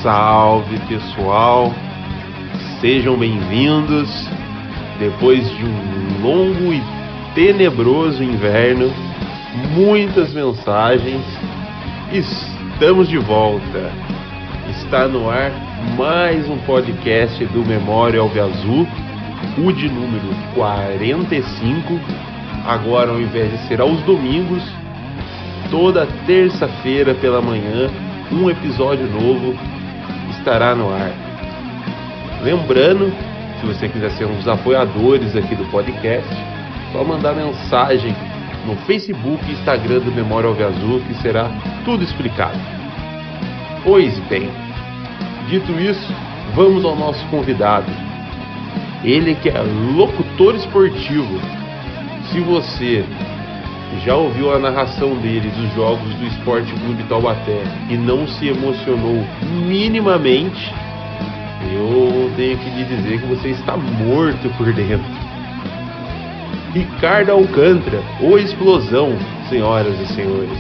Salve pessoal, sejam bem-vindos. Depois de um longo e tenebroso inverno, muitas mensagens, estamos de volta. Está no ar mais um podcast do Memória Alviazul, o de número 45. Agora, ao invés de ser aos domingos, toda terça-feira pela manhã, um episódio novo estará no ar. Lembrando, se você quiser ser um dos apoiadores aqui do podcast, só mandar mensagem no Facebook e Instagram do Memória Alviazul, que será tudo explicado. Pois bem, dito isso, vamos ao nosso convidado. Ele que é locutor esportivo. Se você já ouviu a narração dele dos jogos do Esporte Clube Taubaté e não se emocionou minimamente, eu tenho que lhe dizer que você está morto por dentro. Ricardo Alcântara, o Explosão, senhoras e senhores.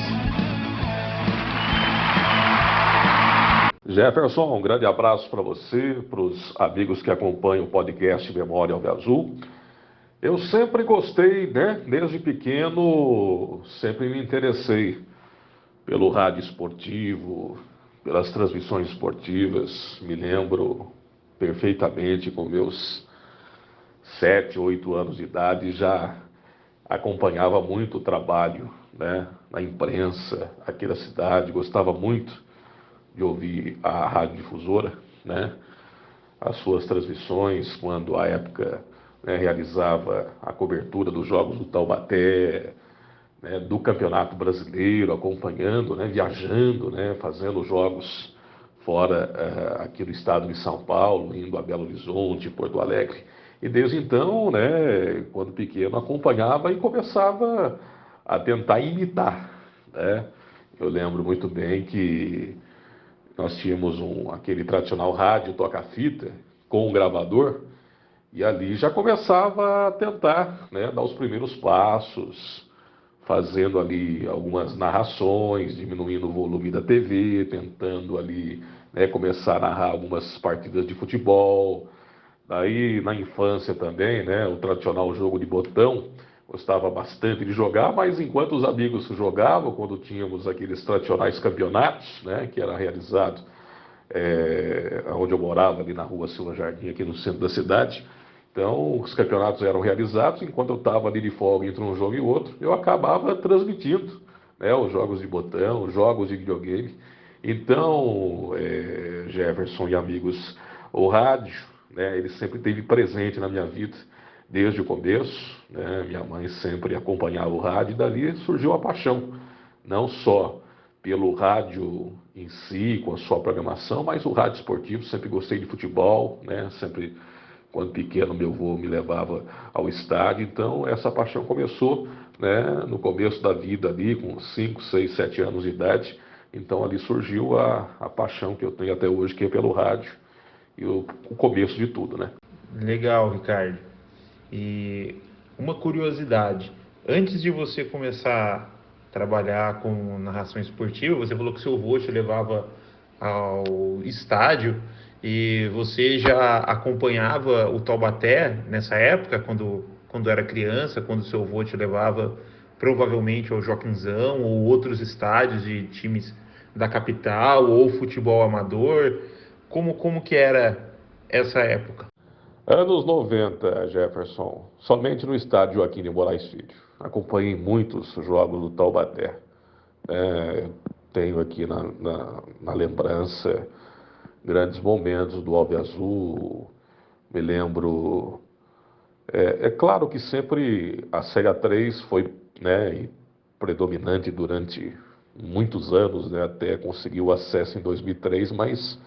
Jefferson, um grande abraço para você, para os amigos que acompanham o podcast Memória Alviazul. Eu sempre gostei, desde pequeno, sempre me interessei pelo rádio esportivo, pelas transmissões esportivas. Me lembro perfeitamente, com meus 7, 8 anos de idade, já acompanhava muito o trabalho, na imprensa aqui da cidade. Gostava muito de ouvir a rádio difusora, as suas transmissões, quando à época realizava a cobertura dos jogos do Taubaté, do Campeonato Brasileiro, acompanhando, viajando, fazendo jogos fora aqui do estado de São Paulo, indo a Belo Horizonte, Porto Alegre. E desde então, quando pequeno, acompanhava e começava a tentar imitar. Eu lembro muito bem que nós tínhamos aquele tradicional rádio toca-fita com um gravador, e ali já começava a tentar, dar os primeiros passos, fazendo ali algumas narrações, diminuindo o volume da TV, tentando ali, começar a narrar algumas partidas de futebol. Daí, na infância também, o tradicional jogo de botão, gostava bastante de jogar, mas enquanto os amigos jogavam, quando tínhamos aqueles tradicionais campeonatos, que era realizado onde eu morava, ali na rua Silva Jardim, aqui no centro da cidade. Então, os campeonatos eram realizados, enquanto eu estava ali de folga entre um jogo e outro, eu acabava transmitindo os jogos de botão, os jogos de videogame. Então, Jefferson e amigos, o rádio, ele sempre esteve presente na minha vida desde o começo. Minha mãe sempre acompanhava o rádio, e dali surgiu a paixão, não só pelo rádio em si, com a sua programação, mas o rádio esportivo. Sempre gostei de futebol, sempre, quando pequeno, meu avô me levava ao estádio. Então, essa paixão começou, no começo da vida ali, com 5, 6, 7 anos de idade. Então, ali surgiu a paixão que eu tenho até hoje, que é pelo rádio, e o começo de tudo, Legal, Ricardo. E uma curiosidade, antes de você começar trabalhar com narração esportiva, você falou que seu avô te levava ao estádio, e você já acompanhava o Taubaté nessa época, quando era criança, quando seu avô te levava provavelmente ao Joaquinzão ou outros estádios de times da capital ou futebol amador? Como que era essa época? Anos 90, Jefferson, somente no estádio Joaquim de Moraes Filho. Acompanhei muitos jogos do Taubaté. Tenho aqui na lembrança grandes momentos do Alviazul. Me lembro. É claro que sempre a Série A3 foi predominante durante muitos anos, até conseguir o acesso em 2003, mas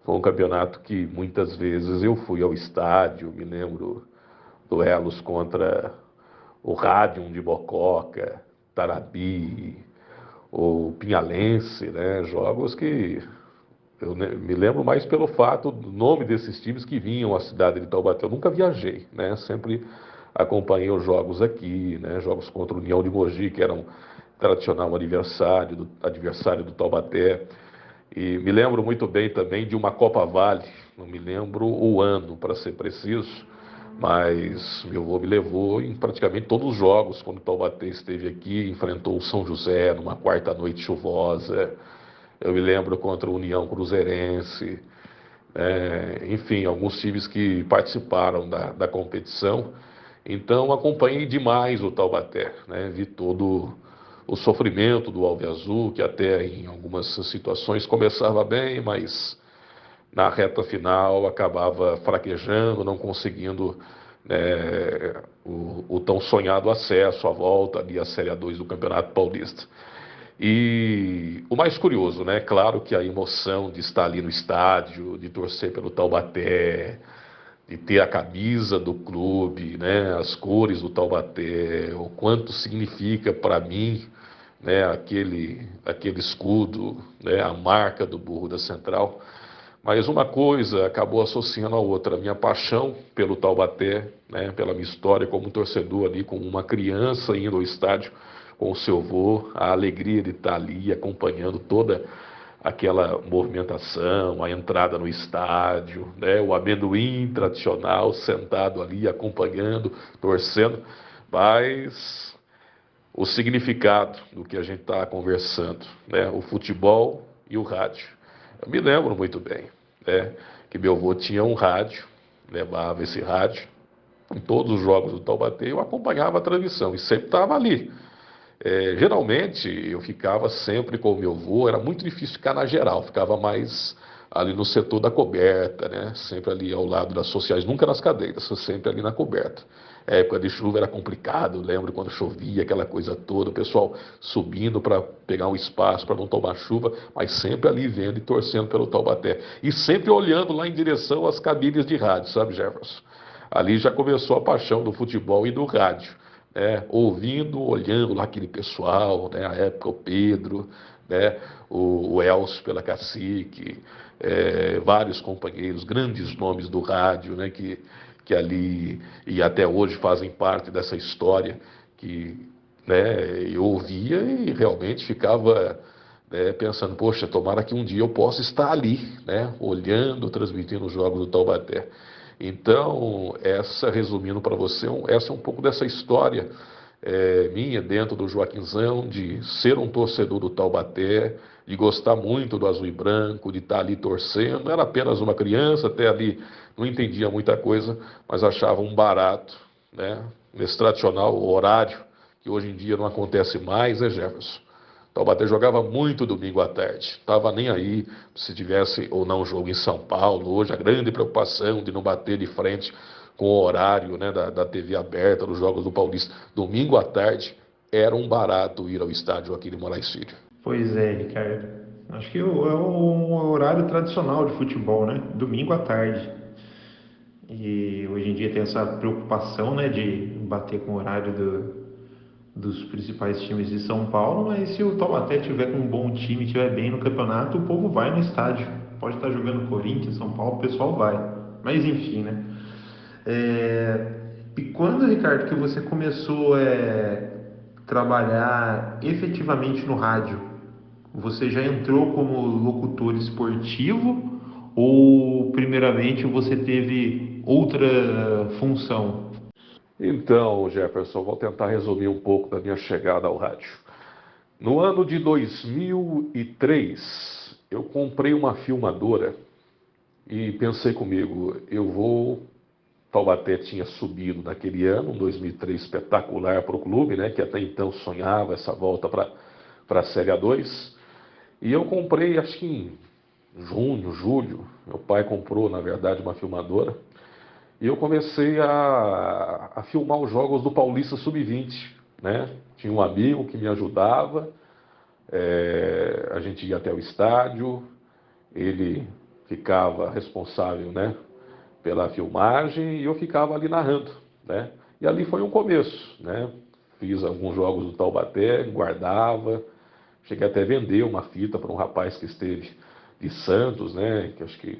foi um campeonato que muitas vezes eu fui ao estádio. Me lembro duelos contra o Rádio de Mococa, Tarabi, o Pinhalense, jogos que eu me lembro mais pelo fato do nome desses times que vinham à cidade de Taubaté. Eu nunca viajei, sempre acompanhei os jogos aqui, jogos contra o União de Mogi, que era um tradicional adversário do Taubaté. E me lembro muito bem também de uma Copa Vale, não me lembro o ano, para ser preciso, mas meu avô me levou em praticamente todos os jogos, quando o Taubaté esteve aqui, enfrentou o São José numa quarta noite chuvosa. Eu me lembro contra a União Cruzeirense, enfim, alguns times que participaram da competição. Então acompanhei demais o Taubaté, né? Vi todo o sofrimento do Alviazul, que até em algumas situações começava bem, mas na reta final acabava fraquejando, não conseguindo, o tão sonhado acesso à volta ali à Série A2 do Campeonato Paulista. E o mais curioso, né? Claro que a emoção de estar ali no estádio, de torcer pelo Taubaté, de ter a camisa do clube, né? As cores do Taubaté, o quanto significa para mim, né? Aquele escudo, né? A marca do Burro da Central. Mas uma coisa acabou associando a outra, a minha paixão pelo Taubaté, né, pela minha história como torcedor ali, como uma criança indo ao estádio com o seu avô, a alegria de estar ali acompanhando toda aquela movimentação, a entrada no estádio, né, o amendoim tradicional sentado ali acompanhando, torcendo, mas o significado do que a gente está conversando, né, o futebol e o rádio. Eu me lembro muito bem, né, que meu avô tinha um rádio, levava esse rádio em todos os jogos do Taubaté, eu acompanhava a transmissão e sempre estava ali. Geralmente eu ficava sempre com o meu avô, era muito difícil ficar na geral, ficava mais ali no setor da coberta, né? Sempre ali ao lado das sociais, nunca nas cadeiras, sempre ali na coberta. Época de chuva era complicado, lembro quando chovia, aquela coisa toda, o pessoal subindo para pegar um espaço para não tomar chuva, mas sempre ali vendo e torcendo pelo Taubaté. E sempre olhando lá em direção às cabines de rádio, sabe, Jefferson? Ali já começou a paixão do futebol e do rádio, né? Ouvindo, olhando lá aquele pessoal, né? A época o Pedro, né? O Elcio pela Cacique, vários companheiros, grandes nomes do rádio, né? Que ali e até hoje fazem parte dessa história que, né, eu ouvia e realmente ficava, né, pensando, poxa, tomara que um dia eu possa estar ali, né, olhando, transmitindo os jogos do Taubaté. Então, resumindo para você, essa é um pouco dessa história minha dentro do Joaquinzão, de ser um torcedor do Taubaté, de gostar muito do azul e branco, de estar ali torcendo. Era apenas uma criança, até ali não entendia muita coisa, mas achava um barato, né? Nesse tradicional horário, que hoje em dia não acontece mais, né, Jefferson? Taubaté jogava muito domingo à tarde, estava nem aí se tivesse ou não jogo em São Paulo. Hoje a grande preocupação de não bater de frente com o horário, né, da TV aberta, dos jogos do Paulista. Domingo à tarde era um barato ir ao estádio aqui de Moraes Filho. Pois é, Ricardo. Acho que é o horário tradicional de futebol, né? Domingo à tarde. E hoje em dia tem essa preocupação, né, de bater com o horário dos principais times de São Paulo, mas se o Taubaté tiver com um bom time, tiver bem no campeonato, o povo vai no estádio. Pode estar jogando Corinthians, São Paulo, o pessoal vai. Mas enfim, né? E quando, Ricardo, que você começou a trabalhar efetivamente no rádio? Você já entrou como locutor esportivo ou primeiramente você teve outra função? Então, Jefferson, vou tentar resumir um pouco da minha chegada ao rádio. No ano de 2003, eu comprei uma filmadora e pensei comigo, Taubaté tinha subido naquele ano, um 2003 espetacular para o clube, né, que até então sonhava essa volta para a Série A2. E eu comprei, acho que em junho, julho, meu pai comprou, na verdade, uma filmadora. E eu comecei a filmar os jogos do Paulista Sub-20, né? Tinha um amigo que me ajudava, a gente ia até o estádio, ele ficava responsável, né, pela filmagem e eu ficava ali narrando, né? E ali foi um começo, né? Fiz alguns jogos do Taubaté, guardava, cheguei até a vender uma fita para um rapaz que esteve de Santos, né? Que acho que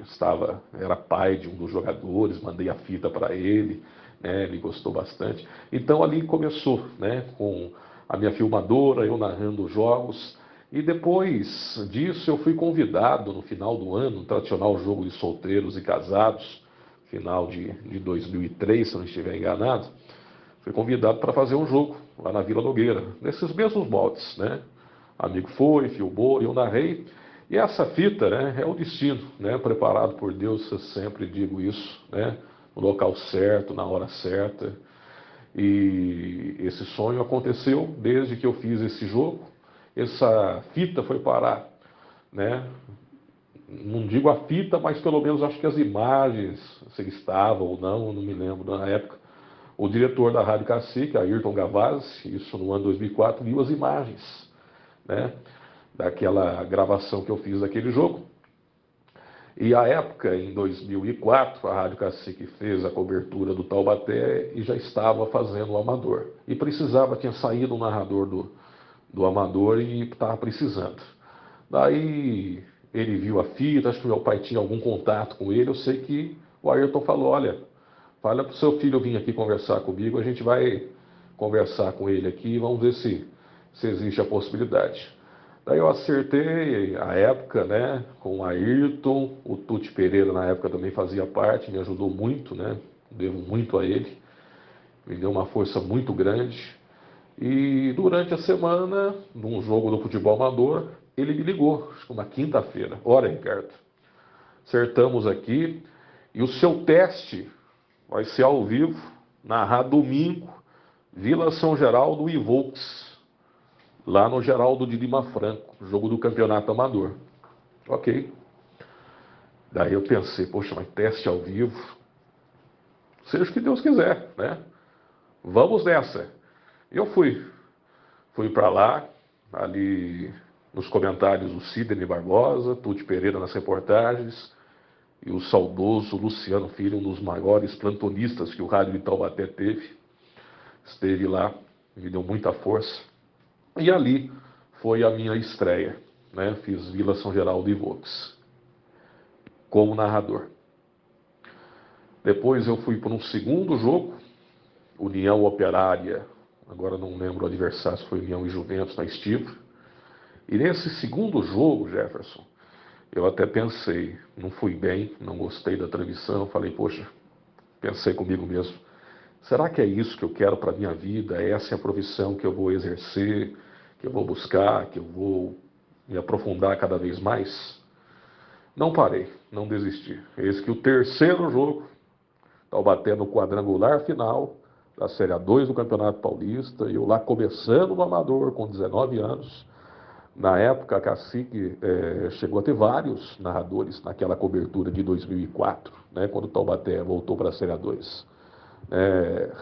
era pai de um dos jogadores, mandei a fita para ele, né? Ele gostou bastante. Então ali começou, né? Com a minha filmadora, eu narrando os jogos E depois disso eu fui convidado no final do ano, no tradicional jogo de solteiros e casados, final de 2003, se eu não estiver enganado, fui convidado para fazer um jogo lá na Vila Nogueira, nesses mesmos moldes, né? Amigo foi, filmou, eu narrei. E essa fita, né, é o destino, né? Preparado por Deus, eu sempre digo isso, né? No local certo, na hora certa. E esse sonho aconteceu desde que eu fiz esse jogo. Essa fita foi parar, né? Não digo a fita, mas pelo menos acho que as imagens, se ele estava ou não, não me lembro na época. O diretor da Rádio Cacique, Ayrton Gavazzi, isso no ano 2004, viu as imagens, né, daquela gravação que eu fiz daquele jogo. E à época, em 2004, a Rádio Cacique fez a cobertura do Taubaté e já estava fazendo o Amador. E precisava, tinha saído o narrador do Amador e estava precisando. Daí ele viu a fita, acho que meu pai tinha algum contato com ele, eu sei que o Ayrton falou, olha, fala para o seu filho vir aqui conversar comigo, a gente vai conversar com ele aqui e vamos ver se existe a possibilidade. Daí eu acertei a época, né, com o Ayrton, o Tuti Pereira na época também fazia parte, me ajudou muito, né, devo muito a ele, me deu uma força muito grande. E durante a semana, num jogo do futebol amador, ele me ligou, acho que uma quinta-feira. Olha, Ricardo, acertamos aqui e o seu teste vai ser ao vivo, narrar domingo, Vila São Geraldo e Volks, lá no Geraldo de Lima Franco, jogo do Campeonato Amador. Ok. Daí eu pensei, poxa, mas teste ao vivo, seja o que Deus quiser, né? Vamos nessa. Eu fui para lá, ali nos comentários o Sidney Barbosa, Tuti Pereira nas reportagens, e o saudoso Luciano Filho, um dos maiores plantonistas que o Rádio de Taubaté teve, esteve lá, me deu muita força. E ali foi a minha estreia, né? Fiz Vila São Geraldo e Volks, como narrador. Depois eu fui para um segundo jogo, União Operária, agora não lembro o adversário, se foi União e Juventus na Estiva. E nesse segundo jogo, Jefferson, eu até pensei, não fui bem, não gostei da transmissão, falei, poxa, pensei comigo mesmo, será que é isso que eu quero para a minha vida? Essa é a profissão que eu vou exercer, que eu vou buscar, que eu vou me aprofundar cada vez mais? Não parei, não desisti. Eis que o terceiro jogo, Taubaté no quadrangular final da Série A2 do Campeonato Paulista, e eu lá começando no Amador com 19 anos. Na época, a Cacique chegou a ter vários narradores naquela cobertura de 2004, né, quando o Taubaté voltou para a Série A2.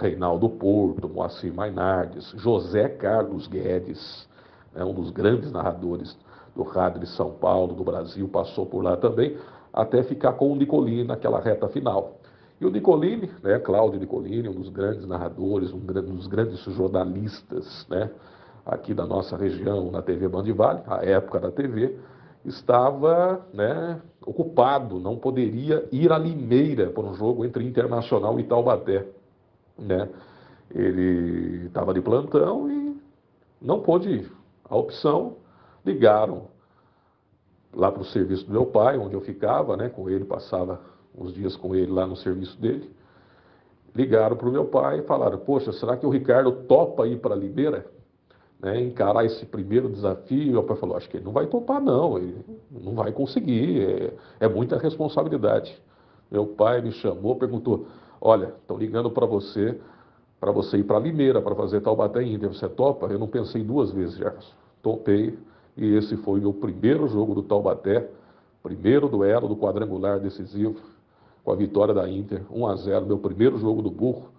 Reinaldo Porto, Moacir Mainardes, José Carlos Guedes, né, um dos grandes narradores do rádio de São Paulo, do Brasil, passou por lá também, até ficar com o Nicolini naquela reta final. E o Nicolini, né, Cláudio Nicolini, um dos grandes narradores, um dos grandes jornalistas, né, aqui da nossa região, na TV Band Vale, a época da TV, estava, né, ocupado, não poderia ir a Limeira para um jogo entre Internacional e Taubaté, né? Ele estava de plantão e não pôde ir. A opção, ligaram lá para o serviço do meu pai, onde eu ficava, né, com ele, passava uns dias com ele lá no serviço dele. Ligaram para o meu pai e falaram, poxa, será que o Ricardo topa ir para Limeira? Né, encarar esse primeiro desafio? Meu pai falou, acho que ele não vai topar não, ele não vai conseguir, é muita responsabilidade. Meu pai me chamou, perguntou, olha, estão ligando para você ir para Limeira, para fazer Taubaté Inter, você topa? Eu não pensei duas vezes, Jefferson, topei, e esse foi o meu primeiro jogo do Taubaté, primeiro duelo do quadrangular decisivo, com a vitória da Inter, 1-0, meu primeiro jogo do Burro,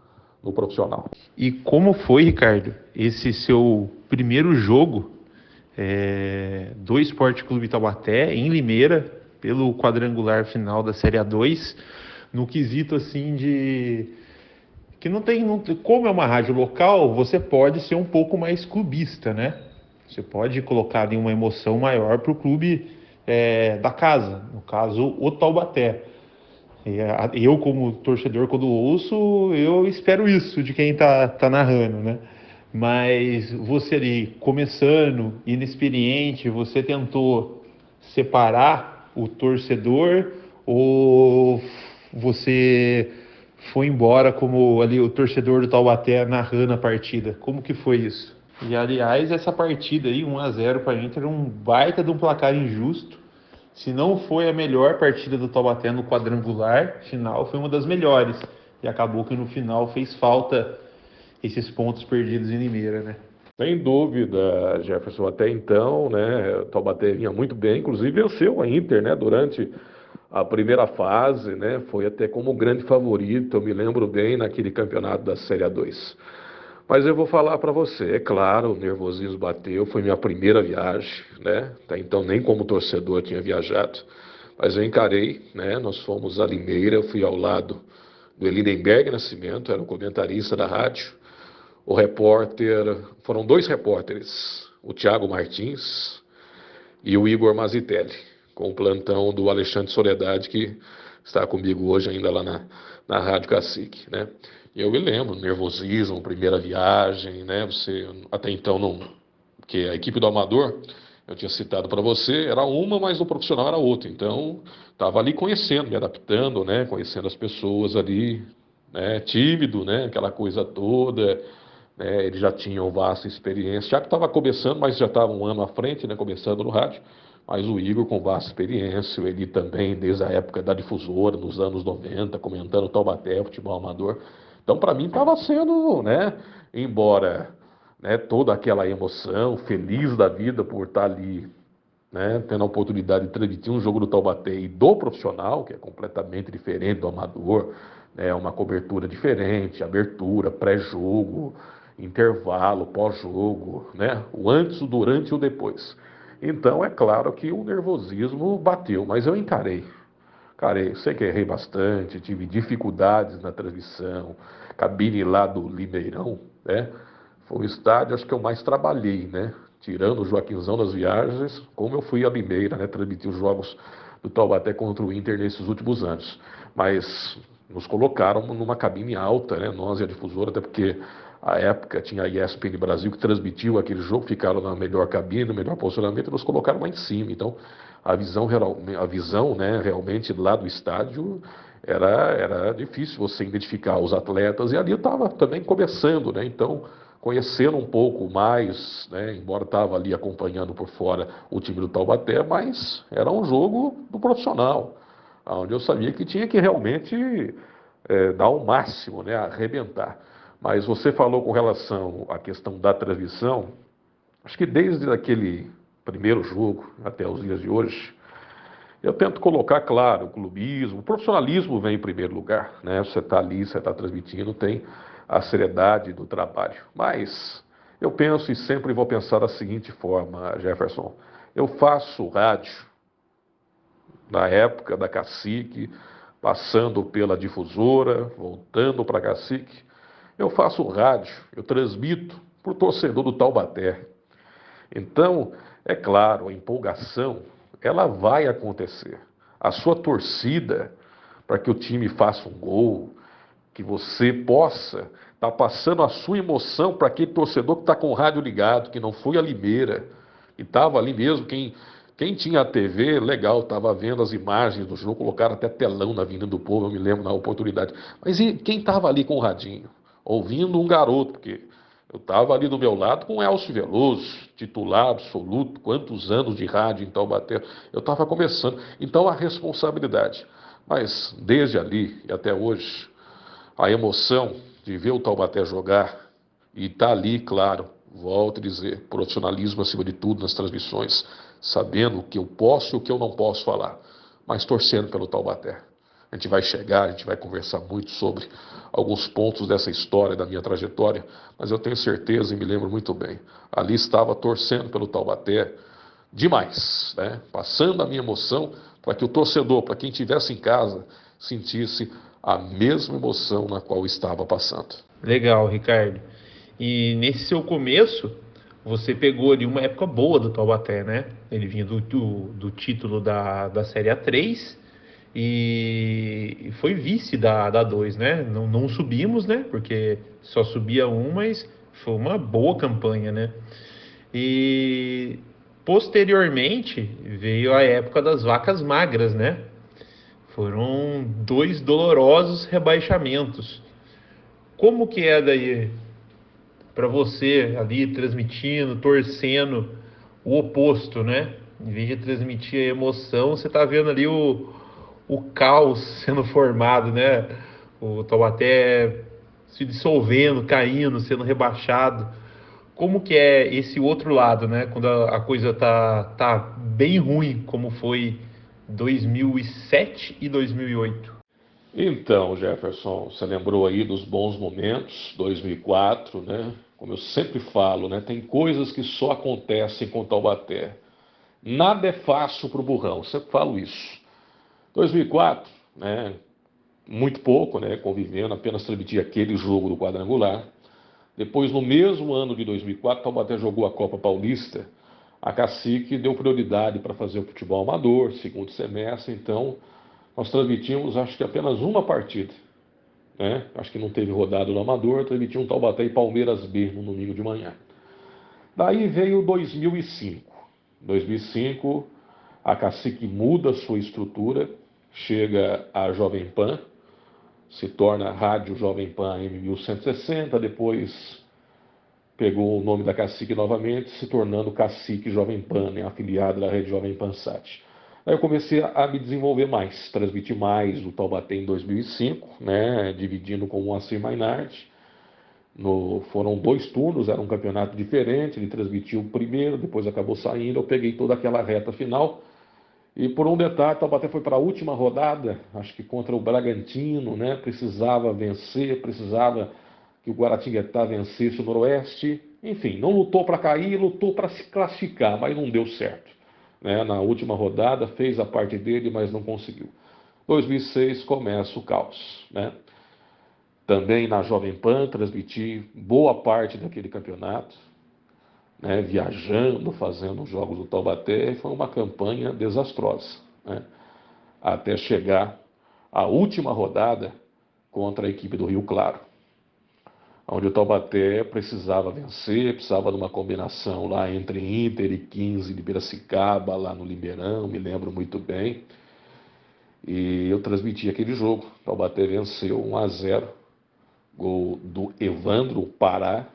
no profissional. E como foi, Ricardo, esse seu primeiro jogo do Esporte Clube Taubaté em Limeira, pelo quadrangular final da Série A2, no quesito assim de que não tem, como é uma rádio local, você pode ser um pouco mais clubista, né? Você pode colocar ali uma emoção maior para o clube da casa, no caso o Taubaté. Eu, como torcedor, quando ouço, eu espero isso de quem tá narrando, né? Mas você ali, começando, inexperiente, você tentou separar o torcedor ou você foi embora como ali o torcedor do Taubaté narrando a partida? Como que foi isso? E aliás, essa partida aí, 1-0 para a Inter, um baita de um placar injusto. Se não foi a melhor partida do Taubaté no quadrangular final, foi uma das melhores. E acabou que no final fez falta esses pontos perdidos em Limeira, né? Sem dúvida, Jefferson, até então, né, o Taubaté vinha muito bem, inclusive venceu a Inter, né, durante a primeira fase, né, foi até como grande favorito, eu me lembro bem naquele campeonato da Série A2. Mas eu vou falar para você, é claro, o nervosismo bateu, foi minha primeira viagem, né, até então nem como torcedor eu tinha viajado, mas eu encarei, né, nós fomos a Limeira, eu fui ao lado do Lindenberg Nascimento, era o comentarista da rádio. O repórter, foram dois repórteres, o Thiago Martins e o Igor Mazitelli, com o plantão do Alexandre Soledade, que está comigo hoje ainda lá na Rádio Cacique, né? E eu me lembro, nervosismo, primeira viagem, né? Você até então não, porque a equipe do Amador, eu tinha citado para você, era uma, mas o profissional era outra. Então, estava ali conhecendo, me adaptando, né? Conhecendo as pessoas ali, né? Tímido, né? Aquela coisa toda. Né, ele já tinha uma vasta experiência, já que estava começando, mas já estava um ano à frente, né, começando no rádio, mas o Igor com vasta experiência, ele também desde a época da difusora, nos anos 90, comentando Taubaté, futebol amador, então para mim estava sendo, né, embora, né, toda aquela emoção, feliz da vida por estar ali, né, tendo a oportunidade de transmitir um jogo do Taubaté e do profissional, que é completamente diferente do amador, né, uma cobertura diferente, abertura, pré-jogo, intervalo, pós-jogo, né, o antes, o durante e o depois. Então, é claro que o nervosismo bateu, mas eu encarei. Encarei, sei que errei bastante, tive dificuldades na transmissão, cabine lá do Limeirão, né? Foi o estádio, acho que eu mais trabalhei, né? Tirando o Joaquinzão das viagens, como eu fui a Limeira, né? Transmitir os jogos do Taubaté contra o Inter nesses últimos anos. Mas nos colocaram numa cabine alta, né? Nós e a difusora, até porque a época tinha a ESPN Brasil que transmitiu aquele jogo, ficaram na melhor cabine, no melhor posicionamento, e nos colocaram lá em cima. Então, a visão, né, realmente lá do estádio era difícil você identificar os atletas, e ali eu estava também começando, né? Então, conhecendo um pouco mais, né, embora estava ali acompanhando por fora o time do Taubaté, mas era um jogo do profissional, onde eu sabia que tinha que realmente dar o máximo, né, arrebentar. Mas você falou com relação à questão da transmissão, acho que desde aquele primeiro jogo até os dias de hoje, eu tento colocar, claro, o clubismo, o profissionalismo vem em primeiro lugar, né? Você está ali, você está transmitindo, tem a seriedade do trabalho. Mas eu penso e sempre vou pensar da seguinte forma, Jefferson. Eu faço rádio na época da Cacique, passando pela difusora, voltando para a Cacique. Eu faço rádio, eu transmito para o torcedor do Taubaté. Então, é claro, a empolgação, ela vai acontecer. A sua torcida, para que o time faça um gol, que você possa estar passando a sua emoção para aquele torcedor que está com o rádio ligado, que não foi a Limeira, e estava ali mesmo, quem tinha a TV, legal, estava vendo as imagens do jogo, colocaram até telão na Avenida do Povo, eu me lembro na oportunidade. Mas e quem estava ali com o radinho? Ouvindo um garoto, porque eu estava ali do meu lado com o Elcio Veloso, titular absoluto, quantos anos de rádio em Taubaté, eu estava começando. Então a responsabilidade. Mas desde ali e até hoje, a emoção de ver o Taubaté jogar e estar ali, claro, volto a dizer, profissionalismo acima de tudo nas transmissões, sabendo o que eu posso e o que eu não posso falar, mas torcendo pelo Taubaté. A gente vai chegar, a gente vai conversar muito sobre alguns pontos dessa história, da minha trajetória, mas eu tenho certeza e me lembro muito bem. Ali estava torcendo pelo Taubaté demais, né? Passando a minha emoção para que o torcedor, para quem estivesse em casa, sentisse a mesma emoção na qual estava passando. Legal, Ricardo. E nesse seu começo, você pegou ali uma época boa do Taubaté, né? Ele vinha do título da Série A3 e foi vice da 2, né? Não subimos, né? Porque só subia um, mas Foi uma boa campanha, né? E posteriormente veio a época das vacas magras, né? Foram 2 dolorosos rebaixamentos. Como que é daí para você ali transmitindo, torcendo o oposto, né? Em vez de transmitir a emoção, você tá vendo ali o caos sendo formado, né? O Taubaté se dissolvendo, caindo, sendo rebaixado. Como que é esse outro lado, né? Quando a coisa tá bem ruim, como foi 2007 e 2008. Então, Jefferson, você lembrou aí dos bons momentos, 2004, né? Como eu sempre falo, né? Tem coisas que só acontecem com Taubaté. Nada é fácil para o burrão, sempre falo isso. 2004, né? Muito pouco, né? Convivendo, apenas transmitia aquele jogo do quadrangular. Depois, no mesmo ano de 2004, Taubaté jogou a Copa Paulista. A Cacique deu prioridade para fazer o futebol amador, segundo semestre, então nós transmitimos, acho que apenas uma partida, né? Acho que não teve rodada no amador, transmitimos Taubaté e Palmeiras B no domingo de manhã. Daí veio 2005. 2005, a Cacique muda sua estrutura, chega a Jovem Pan, se torna Rádio Jovem Pan AM 1160, depois pegou o nome da Cacique novamente, se tornando Cacique Jovem Pan, né, afiliado da rede Jovem Pan Sat. Aí eu comecei a me desenvolver mais, transmitir mais o Taubaté em 2005, né, dividindo com o Moacir Mainardi. Foram 2 turnos, era um campeonato diferente, ele transmitiu o primeiro, depois acabou saindo, eu peguei toda aquela reta final. E por um detalhe, o Taubaté foi para a última rodada, acho que contra o Bragantino, né, precisava vencer, precisava que o Guaratinguetá vencesse o Noroeste. Enfim, não lutou para cair, lutou para se classificar, mas não deu certo. Né? Na última rodada fez a parte dele, mas não conseguiu. 2006 começa o caos. Né? Também na Jovem Pan transmiti boa parte daquele campeonato, né? Viajando, fazendo jogos do Taubaté, e foi uma campanha desastrosa. Né? Até chegar à última rodada contra a equipe do Rio Claro, onde o Taubaté precisava vencer, precisava de uma combinação lá entre Inter e 15 de Piracicaba, lá no Limeirão, me lembro muito bem. E eu transmiti aquele jogo. O Taubaté venceu 1-0, gol do Evandro Pará.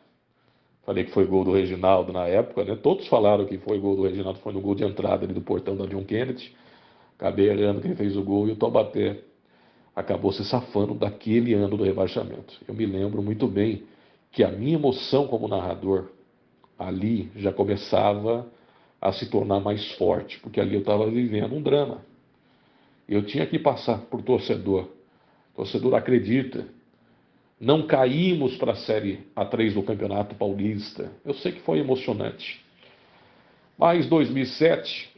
Falei que foi gol do Reginaldo na época, né? Todos falaram que foi gol do Reginaldo, foi no gol de entrada ali do portão da John Kennedy. Acabei errando quem fez o gol e o Taubaté acabou se safando daquele ano do rebaixamento. Eu me lembro muito bem que a minha emoção como narrador ali já começava a se tornar mais forte, porque ali eu estava vivendo um drama. Eu tinha que passar por torcedor. Torcedor acredita. Não caímos para a Série A3 do Campeonato Paulista. Eu sei que foi emocionante. Mas 2007,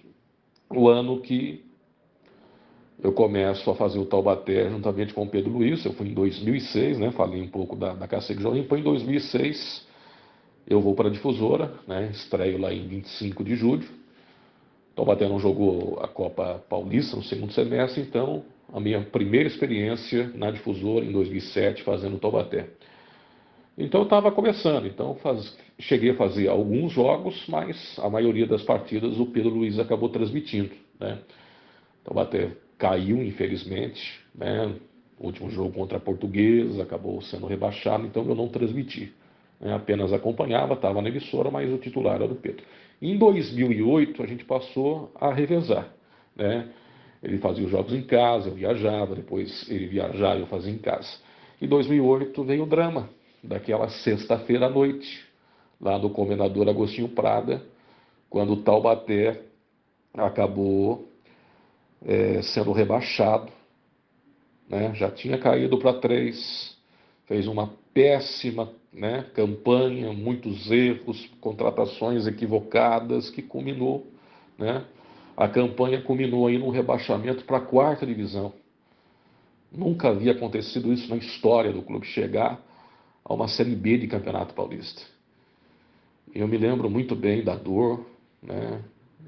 o ano que eu começo a fazer o Taubaté juntamente com o Pedro Luiz. Eu fui em 2006, né? Falei um pouco da Cacique Jovem Pan. Em 2006, eu vou para a Difusora, né? Estreio lá em 25 de julho. O Taubaté não jogou a Copa Paulista no segundo semestre, então a minha primeira experiência na Difusora em 2007 fazendo o Taubaté. Então eu estava começando, então cheguei a fazer alguns jogos, mas a maioria das partidas o Pedro Luiz acabou transmitindo, né? Taubaté caiu, infelizmente, né? O último jogo contra a Portuguesa acabou sendo rebaixado, então eu não transmiti. Né? Apenas acompanhava, estava na emissora, mas o titular era do Pedro. Em 2008, a gente passou a revezar. Né? Ele fazia os jogos em casa, eu viajava, depois ele viajava e eu fazia em casa. Em 2008 veio o drama, daquela sexta-feira à noite, lá do Comendador Agostinho Prada, quando o Taubaté acabou sendo rebaixado, né? Já tinha caído para 3, fez uma péssima, né, campanha, muitos erros, contratações equivocadas, que culminou, né? A campanha culminou aí num rebaixamento para a 4ª divisão. Nunca havia acontecido isso na história do clube, chegar a uma Série B de Campeonato Paulista. Eu me lembro muito bem da dor, né?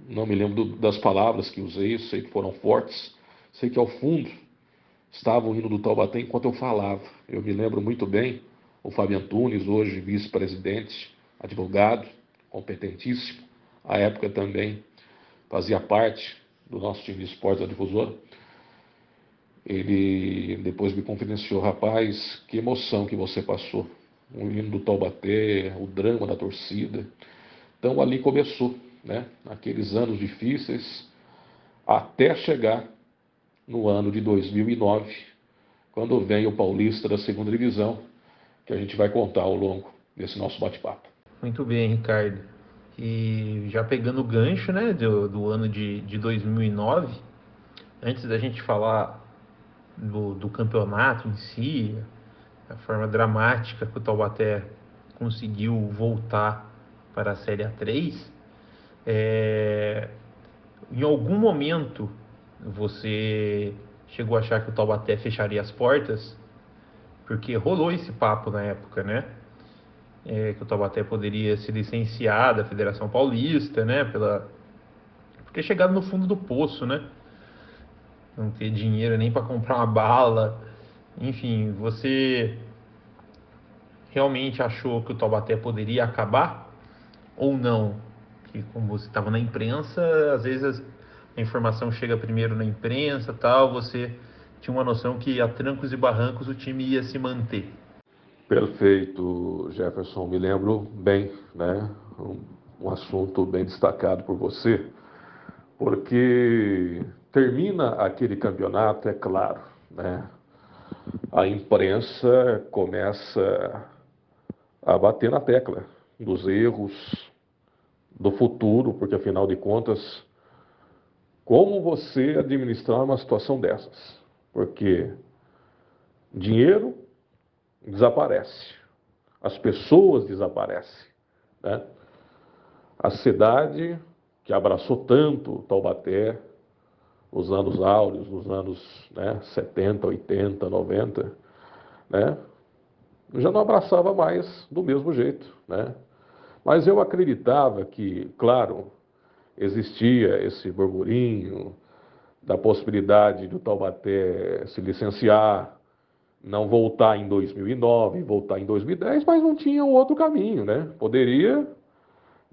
Não me lembro das palavras que usei, sei que foram fortes, sei que ao fundo estava o hino do Taubaté enquanto eu falava. Eu me lembro muito bem O Fábio Antunes, hoje vice-presidente, advogado, competentíssimo. À época também fazia parte do nosso time de esporte da Difusora. Ele depois me confidenciou: rapaz, que emoção que você passou. O hino do Taubaté, o drama da torcida. Então ali começou, né? Aqueles anos difíceis, até chegar no ano de 2009, quando vem o Paulista da segunda divisão, que a gente vai contar ao longo desse nosso bate-papo. Muito bem, Ricardo. E já pegando o gancho, né, do ano de 2009, antes da gente falar do campeonato em si, a forma dramática que o Taubaté conseguiu voltar para a Série A3, em algum momento você chegou a achar que o Taubaté fecharia as portas? Porque rolou esse papo na época, né? Que o Taubaté poderia se licenciar da Federação Paulista, né? Por ter chegado no fundo do poço, né? Não ter dinheiro nem para comprar uma bala. Enfim, você realmente achou que o Taubaté poderia acabar ou não? Que como você estava na imprensa, às vezes a informação chega primeiro na imprensa, tal, você tinha uma noção que a trancos e barrancos o time ia se manter. Perfeito, Jefferson. Me lembro bem, né? Um assunto bem destacado por você, porque termina aquele campeonato, é claro, né? A imprensa começa a bater na tecla dos erros, do futuro, porque afinal de contas, como você administrar uma situação dessas? Porque dinheiro desaparece, as pessoas desaparecem, né? A cidade que abraçou tanto Taubaté nos anos áureos, nos anos, né, 70, 80, 90, né, já não abraçava mais do mesmo jeito, né? Mas eu acreditava que, claro, existia esse burburinho da possibilidade do Taubaté se licenciar, não voltar em 2009, voltar em 2010, mas não tinha um outro caminho, né? Poderia,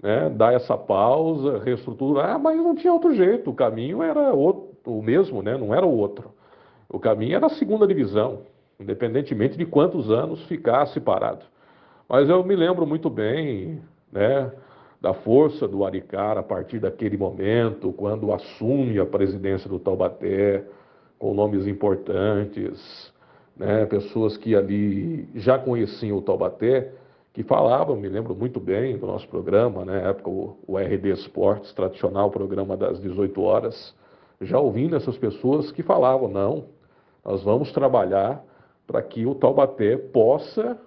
né, dar essa pausa, reestruturar, mas não tinha outro jeito. O caminho era o mesmo, né? Não era o outro. O caminho era a segunda divisão, independentemente de quantos anos ficasse parado. Mas eu me lembro muito bem, né, da força do Aricara a partir daquele momento, quando assume a presidência do Taubaté, com nomes importantes, né, pessoas que ali já conheciam o Taubaté, que falavam, me lembro muito bem do nosso programa, né, na época o RD Esportes, tradicional programa das 18 horas, já ouvindo essas pessoas que falavam: não, nós vamos trabalhar para que o Taubaté possa,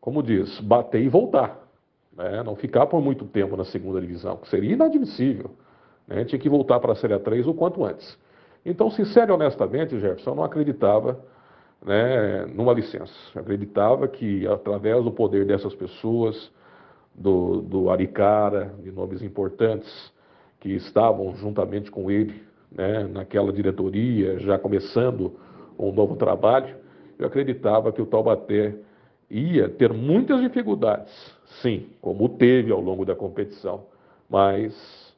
como diz, bater e voltar, né? Não ficar por muito tempo na segunda divisão, que seria inadmissível, né? Tinha que voltar para a Série A3 o quanto antes. Então, sincero e honestamente, Jefferson, eu não acreditava, né, numa licença. Eu acreditava que, através do poder dessas pessoas, do Aricara, de nomes importantes, que estavam juntamente com ele, né, naquela diretoria, já começando um novo trabalho, eu acreditava que o Taubaté ia ter muitas dificuldades, sim, como teve ao longo da competição, mas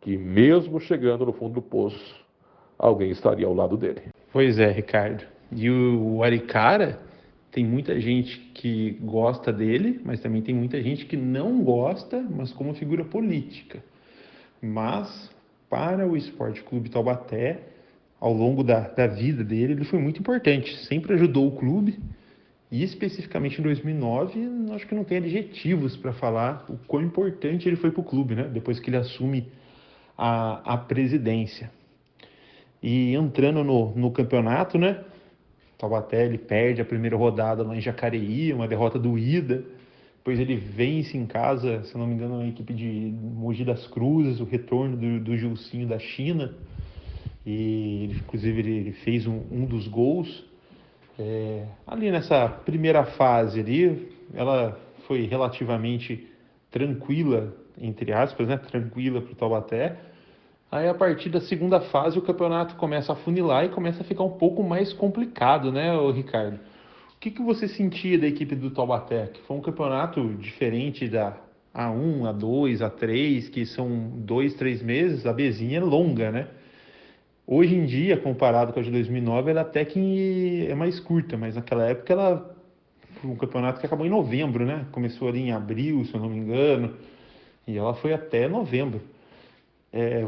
que mesmo chegando no fundo do poço, alguém estaria ao lado dele. Pois é, Ricardo. E o Aricara, tem muita gente que gosta dele, mas também tem muita gente que não gosta, mas como figura política. Mas, para o Esporte Clube Taubaté, ao longo da vida dele, ele foi muito importante. Sempre ajudou o clube. E especificamente em 2009, acho que não tem adjetivos para falar o quão importante ele foi para o clube, né? Depois que ele assume a presidência. E entrando no campeonato, né? Taubaté, ele perde a primeira rodada lá em Jacareí, uma derrota doída. Depois ele vence em casa, se não me engano, a equipe de Mogi das Cruzes, o retorno do Gilcinho da China. E inclusive ele fez um dos gols. Ali nessa primeira fase ali, ela foi relativamente tranquila, entre aspas, né? Tranquila para o Taubaté. Aí a partir da segunda fase o campeonato começa a funilar e começa a ficar um pouco mais complicado, né, Ricardo? que você sentia da equipe do Taubaté? Que foi um campeonato diferente da A1, A2, A3, que são 2, 3 meses, a Bzinha é longa, né? Hoje em dia, comparado com a de 2009, ela até que é mais curta, mas naquela época ela foi um campeonato que acabou em novembro, né? Começou ali em abril, se eu não me engano, e ela foi até novembro.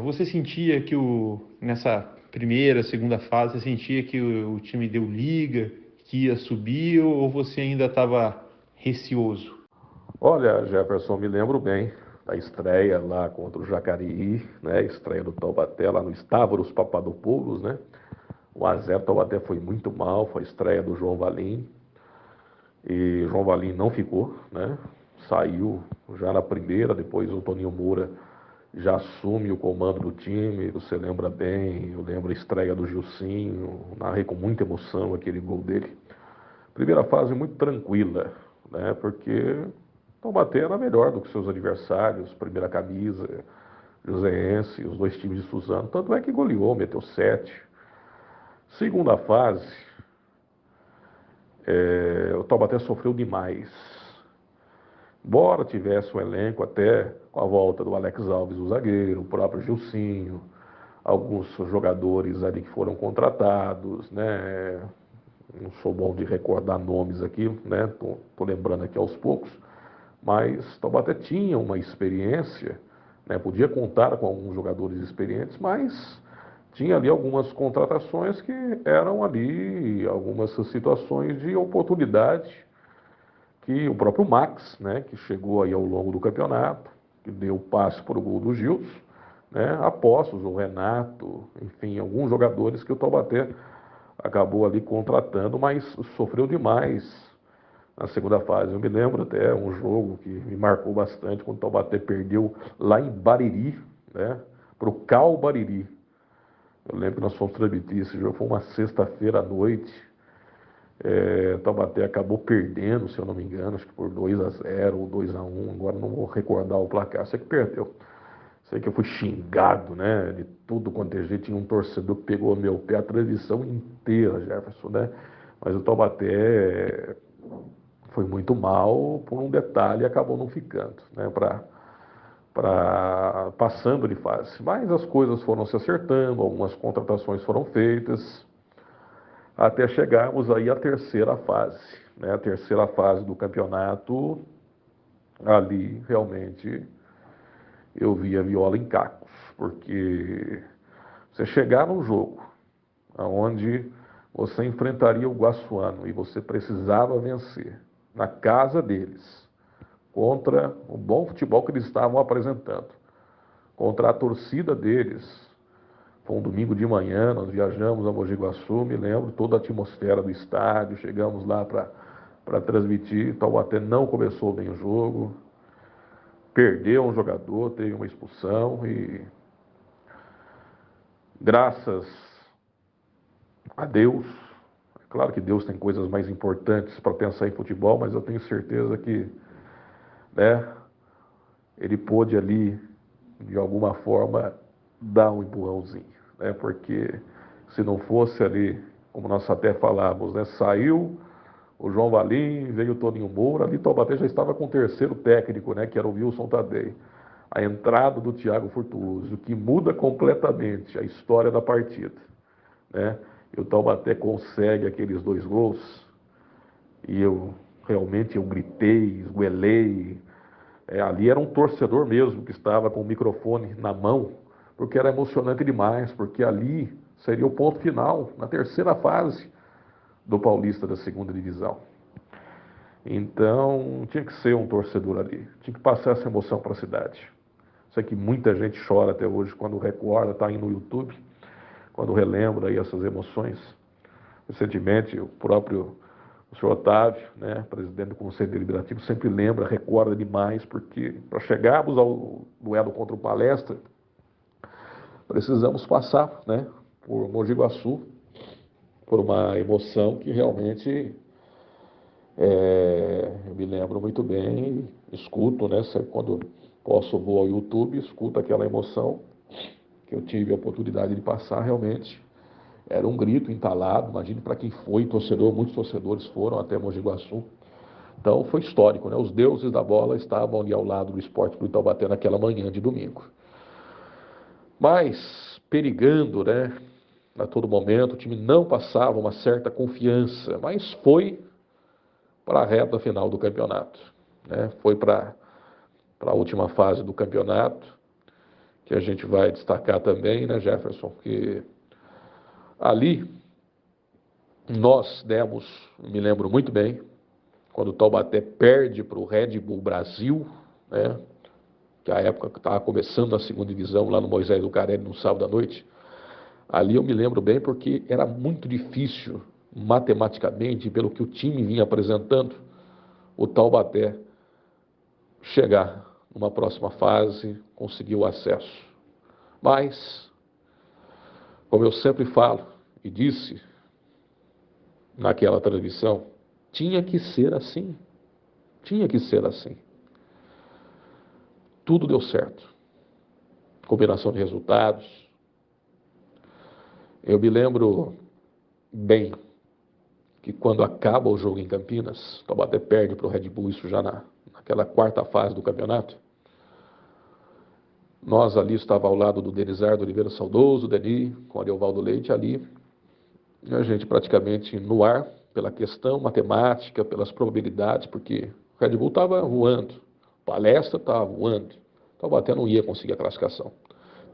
Você sentia que nessa primeira, segunda fase, você sentia que o time deu liga, que ia subir, ou você ainda estava receoso? Olha, Jefferson, me lembro bem da estreia lá contra o Jacareí, né? Estreia do Taubaté lá no Estávoros Papadopoulos, né? 1-0, o Taubaté foi muito mal, foi a estreia do João Valim. E João Valim não ficou, né? Saiu já na primeira, depois o Toninho Moura já assume o comando do time, você lembra bem, eu lembro a estreia do Gilcinho, narrei com muita emoção aquele gol dele. Primeira fase muito tranquila, né? Porque Taubaté era melhor do que seus adversários, primeira camisa, Joseense, os dois times de Suzano, tanto é que goleou, meteu 7. Segunda fase, o Taubaté sofreu demais. Embora tivesse um elenco até com a volta do Alex Alves, o zagueiro, o próprio Gilcinho, alguns jogadores ali que foram contratados, né? Não sou bom de recordar nomes aqui, né? Tô lembrando aqui aos poucos, mas Taubaté tinha uma experiência, né? Podia contar com alguns jogadores experientes, mas tinha ali algumas contratações que eram ali algumas situações de oportunidade que o próprio Max, né, que chegou aí ao longo do campeonato, que deu passe para o gol do Gilson, né, Apóstolos, o Renato, enfim, alguns jogadores que o Taubaté acabou ali contratando, mas sofreu demais na segunda fase. Eu me lembro até um jogo que me marcou bastante, quando o Taubaté perdeu lá em Bariri, né, para o Cal Bariri. Eu lembro que nós fomos transmitir esse jogo, foi uma sexta-feira à noite. Taubaté acabou perdendo, se eu não me engano, acho que por 2-0 ou 2-1, agora não vou recordar o placar, sei que perdeu. Sei que eu fui xingado, né, de tudo quanto é jeito, tinha um torcedor que pegou meu pé, a transmissão inteira, Jefferson, né, mas o Taubaté foi muito mal por um detalhe e acabou não ficando, né, passando de fase. Mas as coisas foram se acertando, algumas contratações foram feitas, até chegarmos aí à terceira fase, né? A terceira fase do campeonato, ali realmente eu vi a viola em cacos, porque você chegar num jogo onde você enfrentaria o Guaçuano e você precisava vencer na casa deles, contra o bom futebol que eles estavam apresentando, contra a torcida deles. Foi um domingo de manhã, nós viajamos a Mogi Guaçu, me lembro, toda a atmosfera do estádio, chegamos lá para transmitir, Taubaté não começou bem o jogo, perdeu um jogador, teve uma expulsão e graças a Deus, é claro que Deus tem coisas mais importantes para pensar em futebol, mas eu tenho certeza que, né, ele pôde ali, de alguma forma, dar um empurrãozinho, né, porque se não fosse ali, como nós até falávamos, né, saiu o João Valim, veio o Toninho Moura, ali Taubaté já estava com o terceiro técnico, né, que era o Wilson Tadei. A entrada do Thiago Furtuoso, que muda completamente a história da partida, né? E o Taubaté consegue aqueles 2 gols, e eu realmente eu gritei, esguelei. Ali era um torcedor mesmo que estava com o microfone na mão, porque era emocionante demais, porque ali seria o ponto final, na terceira fase do Paulista da segunda divisão. Então, tinha que ser um torcedor ali, tinha que passar essa emoção para a cidade. Sei que muita gente chora até hoje quando recorda, está aí no YouTube, quando relembra aí essas emoções. Recentemente, o senhor Otávio, né, presidente do Conselho Deliberativo, sempre lembra, recorda demais, porque para chegarmos ao duelo contra o Palestra, precisamos passar, né, por Mogi Guaçu, por uma emoção que realmente eu me lembro muito bem, escuto, né, sempre quando posso vou ao YouTube, escuto aquela emoção que eu tive a oportunidade de passar realmente. Era um grito entalado, imagine para quem foi torcedor, muitos torcedores foram até Mogi Guaçu. Então foi histórico, né? Os deuses da bola estavam ali ao lado do Esporte Clube Taubaté naquela manhã de domingo. Mas, perigando, né? A todo momento, o time não passava uma certa confiança, mas foi para a reta final do campeonato, né? Foi para a última fase do campeonato, que a gente vai destacar também, né, Jefferson? Que ali nós demos, me lembro muito bem, quando o Taubaté perde para o Red Bull Brasil, né? Que a época que estava começando a segunda divisão lá no Moisés do Carelli no sábado à noite. Ali eu me lembro bem porque era muito difícil, matematicamente, pelo que o time vinha apresentando, o Taubaté chegar numa próxima fase, conseguir o acesso. Mas, como eu sempre falo e disse naquela transmissão, tinha que ser assim. Tinha que ser assim. Tudo deu certo. Combinação de resultados. Eu me lembro bem que quando acaba o jogo em Campinas, o Taubaté perde para o Red Bull, isso já naquela quarta fase do campeonato. Nós ali estava ao lado do Denizardo Oliveira Saudoso, Deni, com Ariovaldo Leite ali, e a gente praticamente no ar, pela questão matemática, pelas probabilidades, porque o Red Bull estava voando, Palestra estava voando, o Taubaté não ia conseguir a classificação.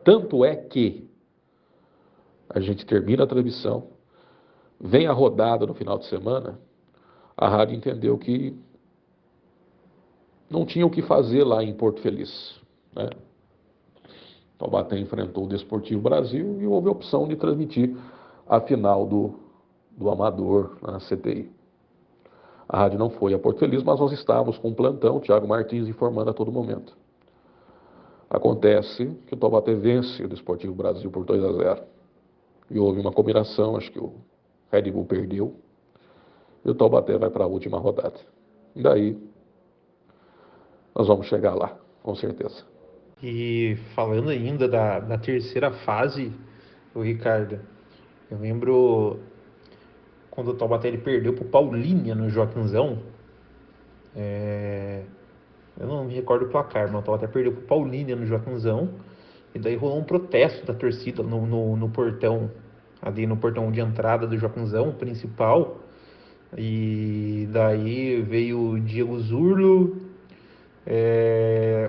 Tanto é que a gente termina a transmissão, vem a rodada no final de semana, a rádio entendeu que não tinha o que fazer lá em Porto Feliz, né? Taubaté enfrentou o Desportivo Brasil e houve a opção de transmitir a final do Amador na CTI. A rádio não foi a Porto Feliz, mas nós estávamos com um plantão, o Thiago Martins informando a todo momento. Acontece que o Taubaté vence o Desportivo Brasil por 2-0. E houve uma combinação, acho que o Red Bull perdeu, e o Taubaté vai para a última rodada. E daí, nós vamos chegar lá, com certeza. E falando ainda da terceira fase, o Ricardo, eu lembro quando o Taubaté ele perdeu pro Paulínia no Joaquinzão. Eu não me recordo o placar, mas o Taubaté perdeu pro Paulínia no Joaquinzão. E daí rolou um protesto da torcida no portão, ali no portão de entrada do Joaquinzão principal. E daí veio o Diego Zurlo,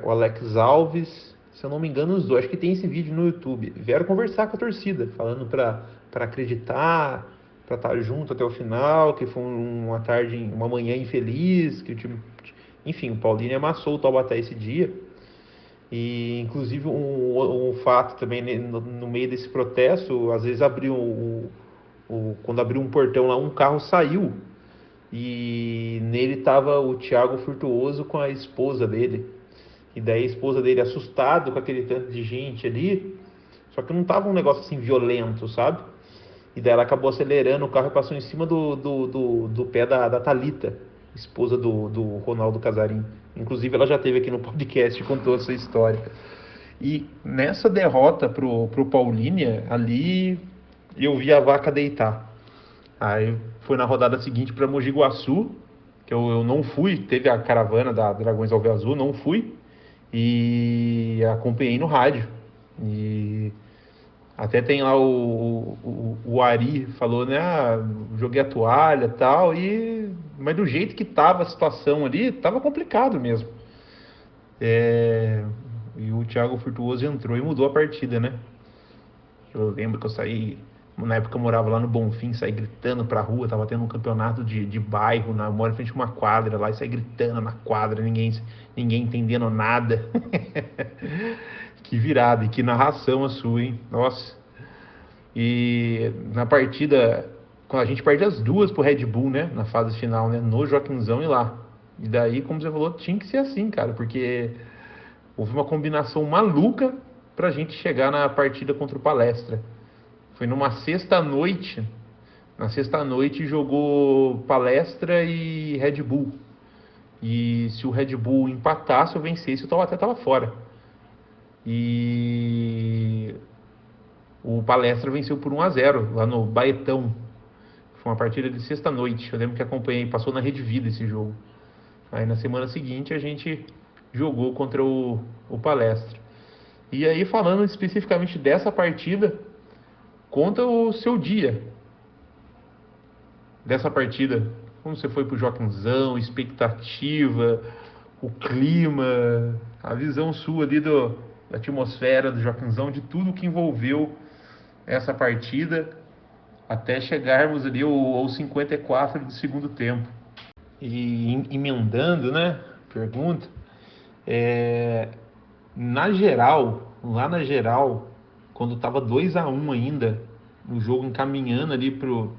o Alex Alves, se eu não me engano os dois, acho que tem esse vídeo no YouTube, vieram conversar com a torcida, falando para acreditar, para estar junto até o final, que foi uma tarde, uma manhã infeliz, que o time, enfim, o Paulínia amassou o Taubaté esse dia. E inclusive um fato também, né, no meio desse protesto, às vezes quando abriu um portão lá, um carro saiu e nele estava o Thiago Furtuoso com a esposa dele. E daí a esposa dele, assustada com aquele tanto de gente ali, só que não tava um negócio assim violento, sabe? E daí ela acabou acelerando o carro e passou em cima do pé da Thalita, esposa do Ronaldo Casarim. Inclusive ela já esteve aqui no podcast e contou essa história. E nessa derrota pro Paulínia, ali eu vi a vaca deitar. Aí foi na rodada seguinte para Mogi Guaçu, que eu não fui, teve a caravana da Dragões Alves Azul, não fui, e acompanhei no rádio. E até tem lá o Ari falou, né, joguei a toalha e tal, mas do jeito que tava a situação ali, tava complicado mesmo. E o Thiago Furtuoso entrou e mudou a partida, né? Eu lembro que eu saí, na época eu morava lá no Bonfim, saí gritando pra rua, tava tendo um campeonato de bairro, eu moro em frente a uma quadra lá, e saí gritando na quadra, ninguém entendendo nada. Que virada, e que narração a sua, hein? Nossa. E na partida, quando a gente perde as duas pro Red Bull, né? Na fase final, né? No Joaquinzão e lá. E daí, como você falou, tinha que ser assim, cara, porque houve uma combinação maluca pra gente chegar na partida contra o Palestra. Foi numa sexta-noite. Na sexta-noite jogou Palestra e Red Bull. E se o Red Bull empatasse ou vencesse, o Taubaté estava fora. E o Palestra venceu por 1-0 lá no Baetão. Foi uma partida de sexta-noite. Eu lembro que acompanhei, passou na Rede Vida esse jogo. Aí na semana seguinte a gente jogou contra o Palestra. E aí, falando especificamente dessa partida, conta o seu dia dessa partida. Como você foi pro Joaquinzão, expectativa, o clima, a visão sua ali da atmosfera do Joaquinzão, de tudo que envolveu essa partida, até chegarmos ali aos 54 do segundo tempo. E emendando, né, pergunta, lá na geral, quando estava 2-1 ainda, o jogo encaminhando ali para os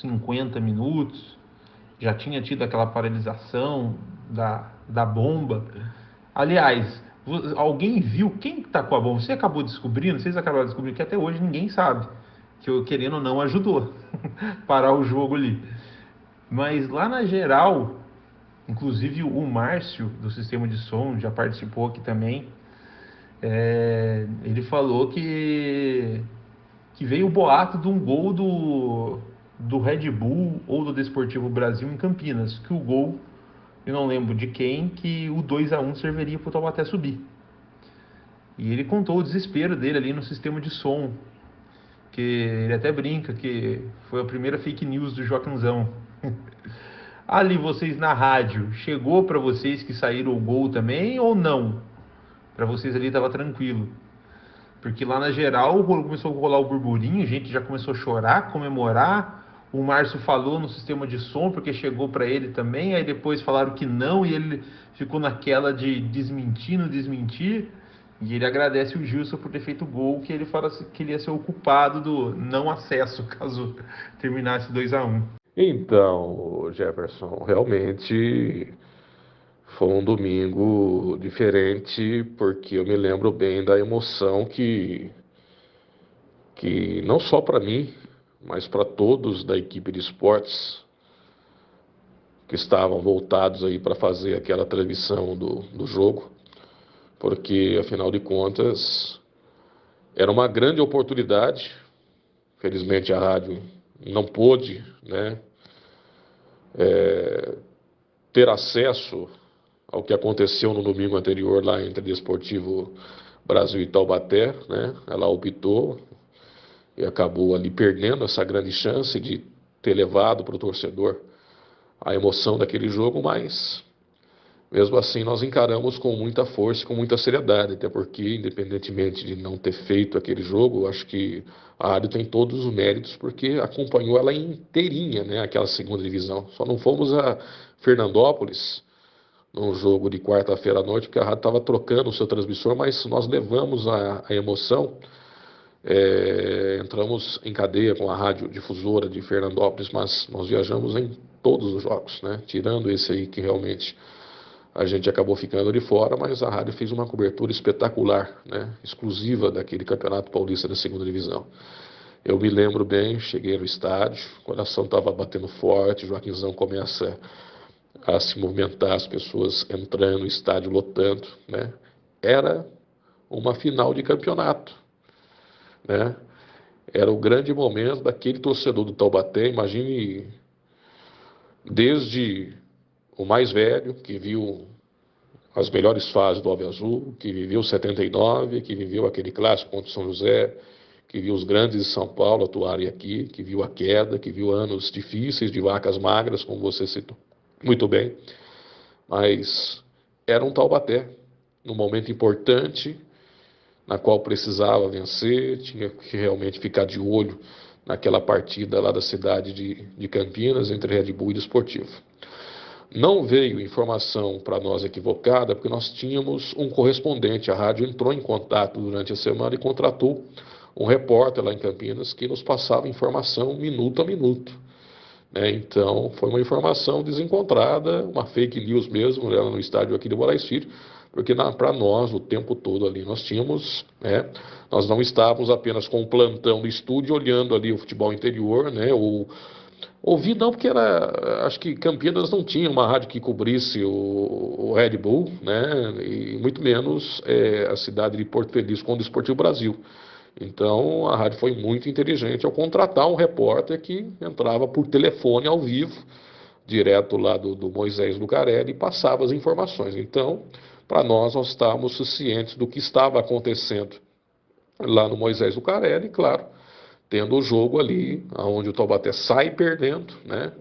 50 minutos, já tinha tido aquela paralisação da bomba. Aliás, alguém viu quem está com a bomba? Você acabou descobrindo, vocês acabaram descobrindo que até hoje ninguém sabe, que eu, querendo ou não, ajudou parar o jogo ali. Mas lá na geral, inclusive o Márcio do sistema de som já participou aqui também. Ele falou que veio o boato de um gol do Red Bull ou do Desportivo Brasil em Campinas, que o gol, eu não lembro de quem, que o 2-1 serviria para o Taubaté subir. E ele contou o desespero dele ali no sistema de som, que ele até brinca que foi a primeira fake news do Joaquinzão. Ali vocês na rádio, chegou para vocês que saíram o gol também ou não? Para vocês ali estava tranquilo? Porque lá na geral começou a rolar o burburinho, a gente já começou a chorar, comemorar. O Márcio falou no sistema de som porque chegou para ele também, aí depois falaram que não e ele ficou naquela de desmentir, não desmentir. E ele agradece o Gilson por ter feito o gol, que ele fala que ele ia ser o culpado do não acesso caso terminasse 2-1. Então, Jefferson, realmente foi um domingo diferente, porque eu me lembro bem da emoção que não só para mim, mas para todos da equipe de esportes que estavam voltados aí para fazer aquela transmissão do jogo, porque afinal de contas era uma grande oportunidade. Felizmente a rádio não pôde, né, ter acesso ao que aconteceu no domingo anterior lá entre Desportivo Brasil e Taubaté, né? Ela optou e acabou ali perdendo essa grande chance de ter levado para o torcedor a emoção daquele jogo, mas mesmo assim nós encaramos com muita força e com muita seriedade, até porque, independentemente de não ter feito aquele jogo, acho que a rádio tem todos os méritos, porque acompanhou ela inteirinha, né, aquela segunda divisão. Só não fomos a Fernandópolis num jogo de quarta-feira à noite, porque a rádio estava trocando o seu transmissor, mas nós levamos a emoção. Entramos em cadeia com a rádio difusora de Fernandópolis, mas nós viajamos em todos os jogos, né? Tirando esse aí que realmente a gente acabou ficando de fora, mas a rádio fez uma cobertura espetacular, né? Exclusiva daquele Campeonato Paulista da segunda divisão. Eu me lembro bem, cheguei no estádio, o coração estava batendo forte, o Joaquinzão começa a se movimentar, as pessoas entrando, o estádio lotando, né? Era uma final de campeonato, né? Era o grande momento daquele torcedor do Taubaté. Imagine, desde o mais velho, que viu as melhores fases do Alve Azul, que viveu 79, que viveu aquele clássico contra o São José, que viu os grandes de São Paulo atuarem aqui, que viu a queda, que viu anos difíceis de vacas magras, como você citou muito bem. Mas era um Taubaté, num momento importante, na qual precisava vencer, tinha que realmente ficar de olho naquela partida lá da cidade de Campinas, entre Red Bull e Desportivo. Não veio informação para nós equivocada, porque nós tínhamos um correspondente. A rádio entrou em contato durante a semana e contratou um repórter lá em Campinas que nos passava informação minuto a minuto, né? Então, foi uma informação desencontrada, uma fake news mesmo, lá no estádio aqui de Moraes Filho, porque para nós, o tempo todo ali, nós tínhamos, né, nós não estávamos apenas com o plantão do estúdio olhando ali o futebol interior, né, ouvi não, porque acho que Campinas não tinha uma rádio que cobrisse o Red Bull, né, e muito menos a cidade de Porto Feliz com o Desportivo Brasil. Então a rádio foi muito inteligente ao contratar um repórter que entrava por telefone ao vivo, direto lá do Moisés Lucarelli, e passava as informações. Então, para nós estávamos cientes do que estava acontecendo lá no Moisés Lucarelli, claro, tendo o jogo ali, onde o Taubaté sai perdendo, né?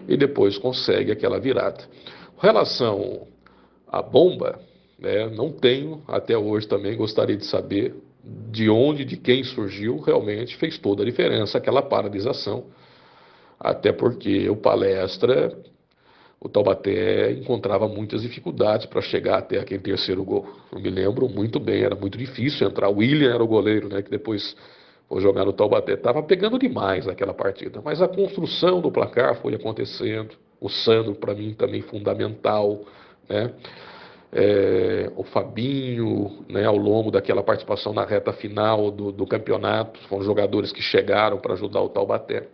E depois consegue aquela virada. Com relação à bomba, né, não tenho, até hoje também gostaria de saber de onde, de quem surgiu, realmente fez toda a diferença aquela paralisação. Até porque o Palestra, o Taubaté encontrava muitas dificuldades para chegar até aquele terceiro gol. Eu me lembro muito bem, era muito difícil entrar. O William era o goleiro, né, que depois foi jogar no Taubaté. Estava pegando demais naquela partida. Mas a construção do placar foi acontecendo. O Sandro, para mim, também fundamental, né? O Fabinho, né, ao longo daquela participação na reta final do campeonato, foram jogadores que chegaram para ajudar o Taubaté.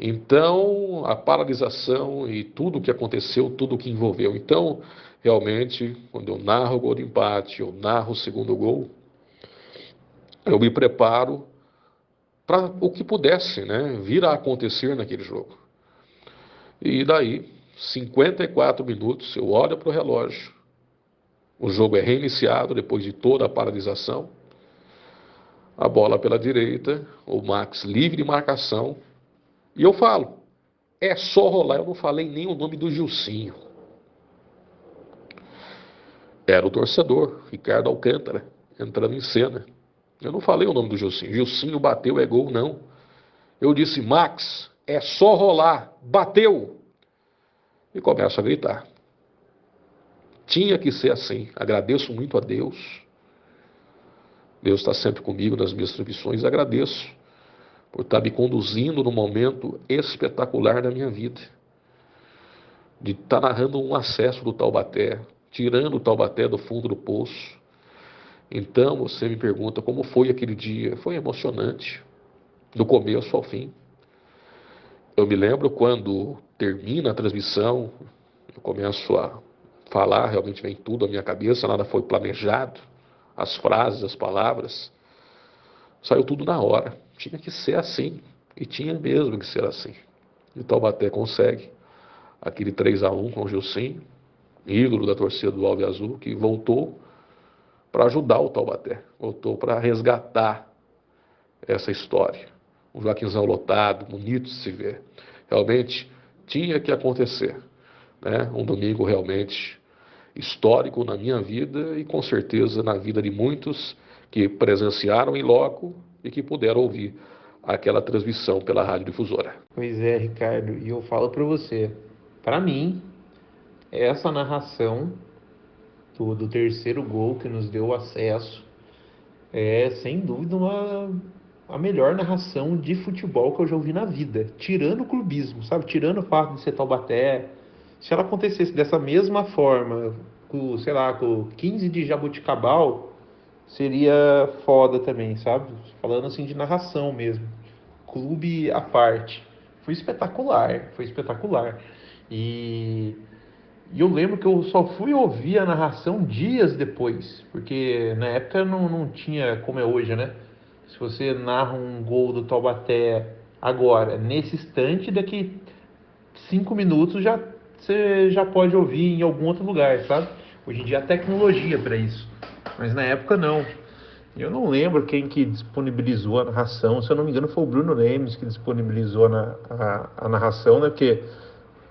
Então, a paralisação e tudo o que aconteceu, tudo o que envolveu. Então, realmente, quando eu narro o gol de empate, eu narro o segundo gol, eu me preparo para o que pudesse, né, vir a acontecer naquele jogo. E daí, 54 minutos, eu olho para o relógio, o jogo é reiniciado depois de toda a paralisação, a bola pela direita, o Max livre de marcação, e eu falo, é só rolar. Eu não falei nem o nome do Gilcinho. Era o torcedor, Ricardo Alcântara, entrando em cena. Eu não falei o nome do Gilcinho. Gilcinho bateu, é gol, não. Eu disse, Max, é só rolar, bateu. E começo a gritar. Tinha que ser assim. Agradeço muito a Deus. Deus está sempre comigo nas minhas transmissões. Agradeço por estar me conduzindo num momento espetacular da minha vida. De estar narrando um acesso do Taubaté, tirando o Taubaté do fundo do poço. Então, você me pergunta como foi aquele dia. Foi emocionante, do começo ao fim. Eu me lembro quando termina a transmissão, eu começo a falar, realmente vem tudo à minha cabeça, nada foi planejado, as frases, as palavras, saiu tudo na hora. Tinha que ser assim, e tinha mesmo que ser assim. E o Taubaté consegue aquele 3-1 com o Gilcinho, ídolo da torcida do Alve Azul, que voltou para ajudar o Taubaté, voltou para resgatar essa história. Um Joaquinzão lotado, bonito de se ver. Realmente tinha que acontecer, né? Um domingo realmente histórico na minha vida e com certeza na vida de muitos que presenciaram em loco e que puderam ouvir aquela transmissão pela rádio difusora. Pois é, Ricardo, e eu falo para você, para mim, essa narração do terceiro gol que nos deu acesso é, sem dúvida, a melhor narração de futebol que eu já ouvi na vida, tirando o clubismo, sabe? Tirando o fato de ser Taubaté. Se ela acontecesse dessa mesma forma, com, sei lá, com 15 de Jaboticabal, seria foda também, sabe? Falando assim de narração mesmo, clube à parte. Foi espetacular, foi espetacular. E eu lembro que eu só fui ouvir a narração dias depois, porque na época não tinha como é hoje, né? Se você narra um gol do Taubaté agora, nesse instante, daqui 5 minutos você já pode ouvir em algum outro lugar, sabe? Hoje em dia há tecnologia para isso, mas na época não. Eu não lembro quem que disponibilizou a narração, se eu não me engano foi o Bruno Lemes que disponibilizou a narração, né? Porque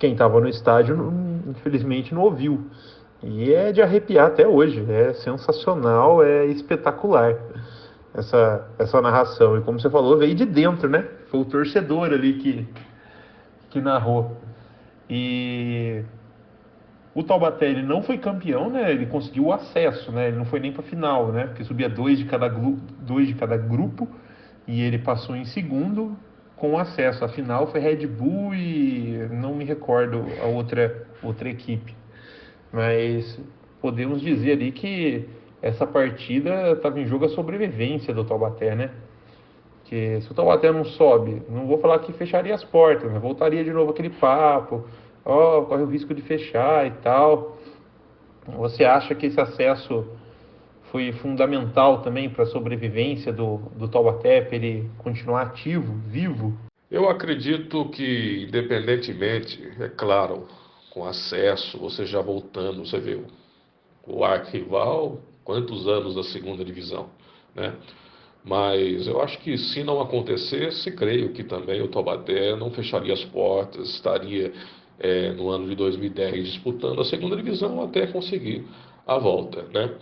quem estava no estádio, infelizmente, não ouviu. E é de arrepiar até hoje. É sensacional, é espetacular essa narração. E como você falou, veio de dentro, né? Foi o torcedor ali que narrou. E o Taubaté, ele não foi campeão, né? Ele conseguiu o acesso, né? Ele não foi nem para a final, né? Porque subia dois de cada grupo e ele passou em segundo com acesso. A final foi Red Bull e não me recordo a outra equipe. Mas podemos dizer ali que essa partida estava em jogo a sobrevivência do Taubaté, né? Que se o Taubaté não sobe, não vou falar que fecharia as portas, mas voltaria de novo aquele papo, corre o risco de fechar e tal. Você acha que esse acesso foi fundamental também para a sobrevivência do Taubaté, para ele continuar ativo, vivo? Eu acredito que, independentemente, é claro, com acesso, você já voltando, você vê o arquirrival, quantos anos da segunda divisão, né? Mas eu acho que se não acontecesse, creio que também o Taubaté não fecharia as portas, estaria no ano de 2010 disputando a segunda divisão até conseguir a volta, né?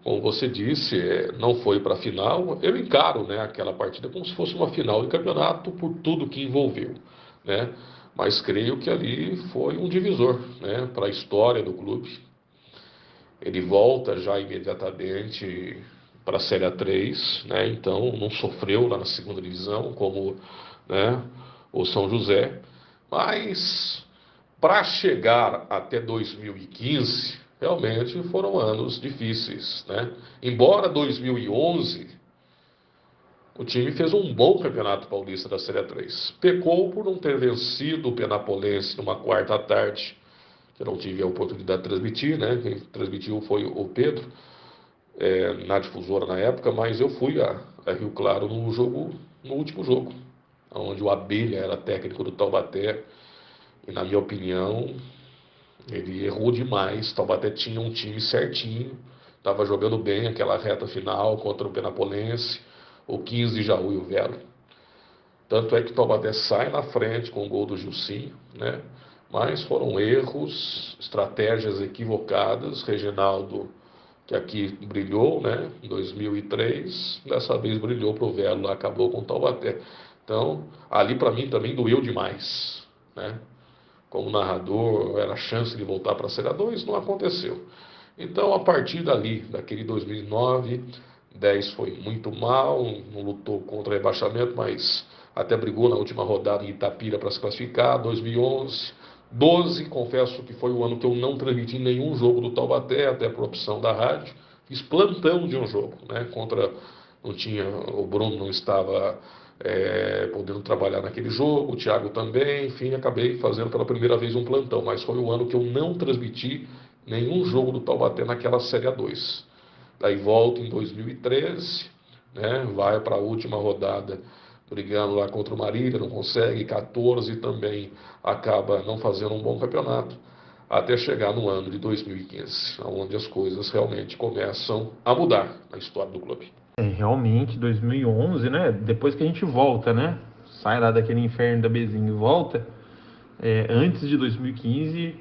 Como você disse, não foi para a final. Eu encaro, né, aquela partida como se fosse uma final de campeonato por tudo que envolveu, né? Mas creio que ali foi um divisor, né, para a história do clube. Ele volta já imediatamente para a Série A3, né? Então não sofreu lá na segunda divisão como, né, o São José. Mas para chegar até 2015, realmente foram anos difíceis, né? Embora 2011 o time fez um bom campeonato paulista da Série A3. Pecou por não ter vencido o Penapolense numa quarta tarde, que eu não tive a oportunidade de transmitir, né? Quem transmitiu foi o Pedro, na difusora na época, mas eu fui a Rio Claro no último jogo, onde o Abelha era técnico do Taubaté, e na minha opinião, ele errou demais. Taubaté tinha um time certinho, estava jogando bem aquela reta final contra o Penapolense, o 15 de Jaú e o Velo. Tanto é que Taubaté sai na frente com o gol do Gilcinho, né? Mas foram erros, estratégias equivocadas. Reginaldo, que aqui brilhou, né, em 2003, dessa vez brilhou para o Velo, acabou com o Taubaté. Então, ali para mim também doeu demais, né? Como narrador, era a chance de voltar para a Série A2, não aconteceu. Então, a partir dali, daquele 2009, 10 foi muito mal, não lutou contra o rebaixamento, mas até brigou na última rodada em Itapira para se classificar. 2011, 12, confesso que foi o ano que eu não transmiti nenhum jogo do Taubaté, até por opção da rádio. Fiz plantão de um jogo, né? Não tinha, o Bruno não estava podendo trabalhar naquele jogo, o Thiago também, enfim, acabei fazendo pela primeira vez um plantão, mas foi o ano que eu não transmiti nenhum jogo do Taubaté naquela Série A2. Daí volta em 2013, né? Vai para a última rodada brigando lá contra o Marília, não consegue, 14 também acaba não fazendo um bom campeonato, até chegar no ano de 2015, onde as coisas realmente começam a mudar na história do clube. Realmente, 2011, né? Depois que a gente volta, né? Sai lá daquele inferno da Bezinha e volta. Antes de 2015,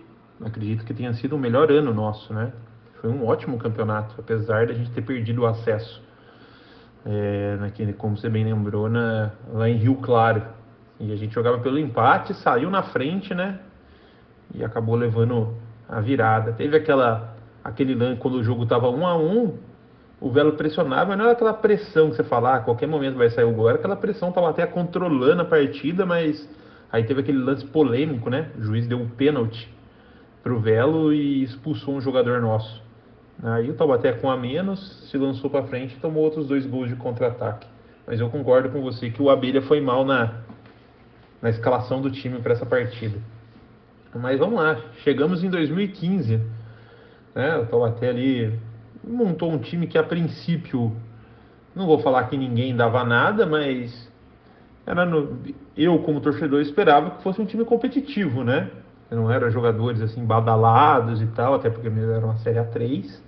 acredito que tenha sido o melhor ano nosso, né? Foi um ótimo campeonato, apesar da gente ter perdido o acesso. Naquele, como você bem lembrou, lá em Rio Claro. E a gente jogava pelo empate, saiu na frente, né? E acabou levando a virada. Teve aquele lance quando o jogo estava 1-1, o Velo pressionava, mas não era aquela pressão que você fala, a qualquer momento vai sair o gol. Era aquela pressão, estava até controlando a partida, mas aí teve aquele lance polêmico, né? O juiz deu um pênalti pro Velo e expulsou um jogador nosso. Aí o Taubaté com a menos se lançou para frente e tomou outros 2 gols de contra-ataque. Mas eu concordo com você que o Abelha foi mal na escalação do time para essa partida. Mas vamos lá, chegamos em 2015, né? O Taubaté ali montou um time que a princípio, não vou falar que ninguém dava nada, mas eu como torcedor esperava que fosse um time competitivo, né? Não eram jogadores assim badalados e tal, até porque era uma Série A3.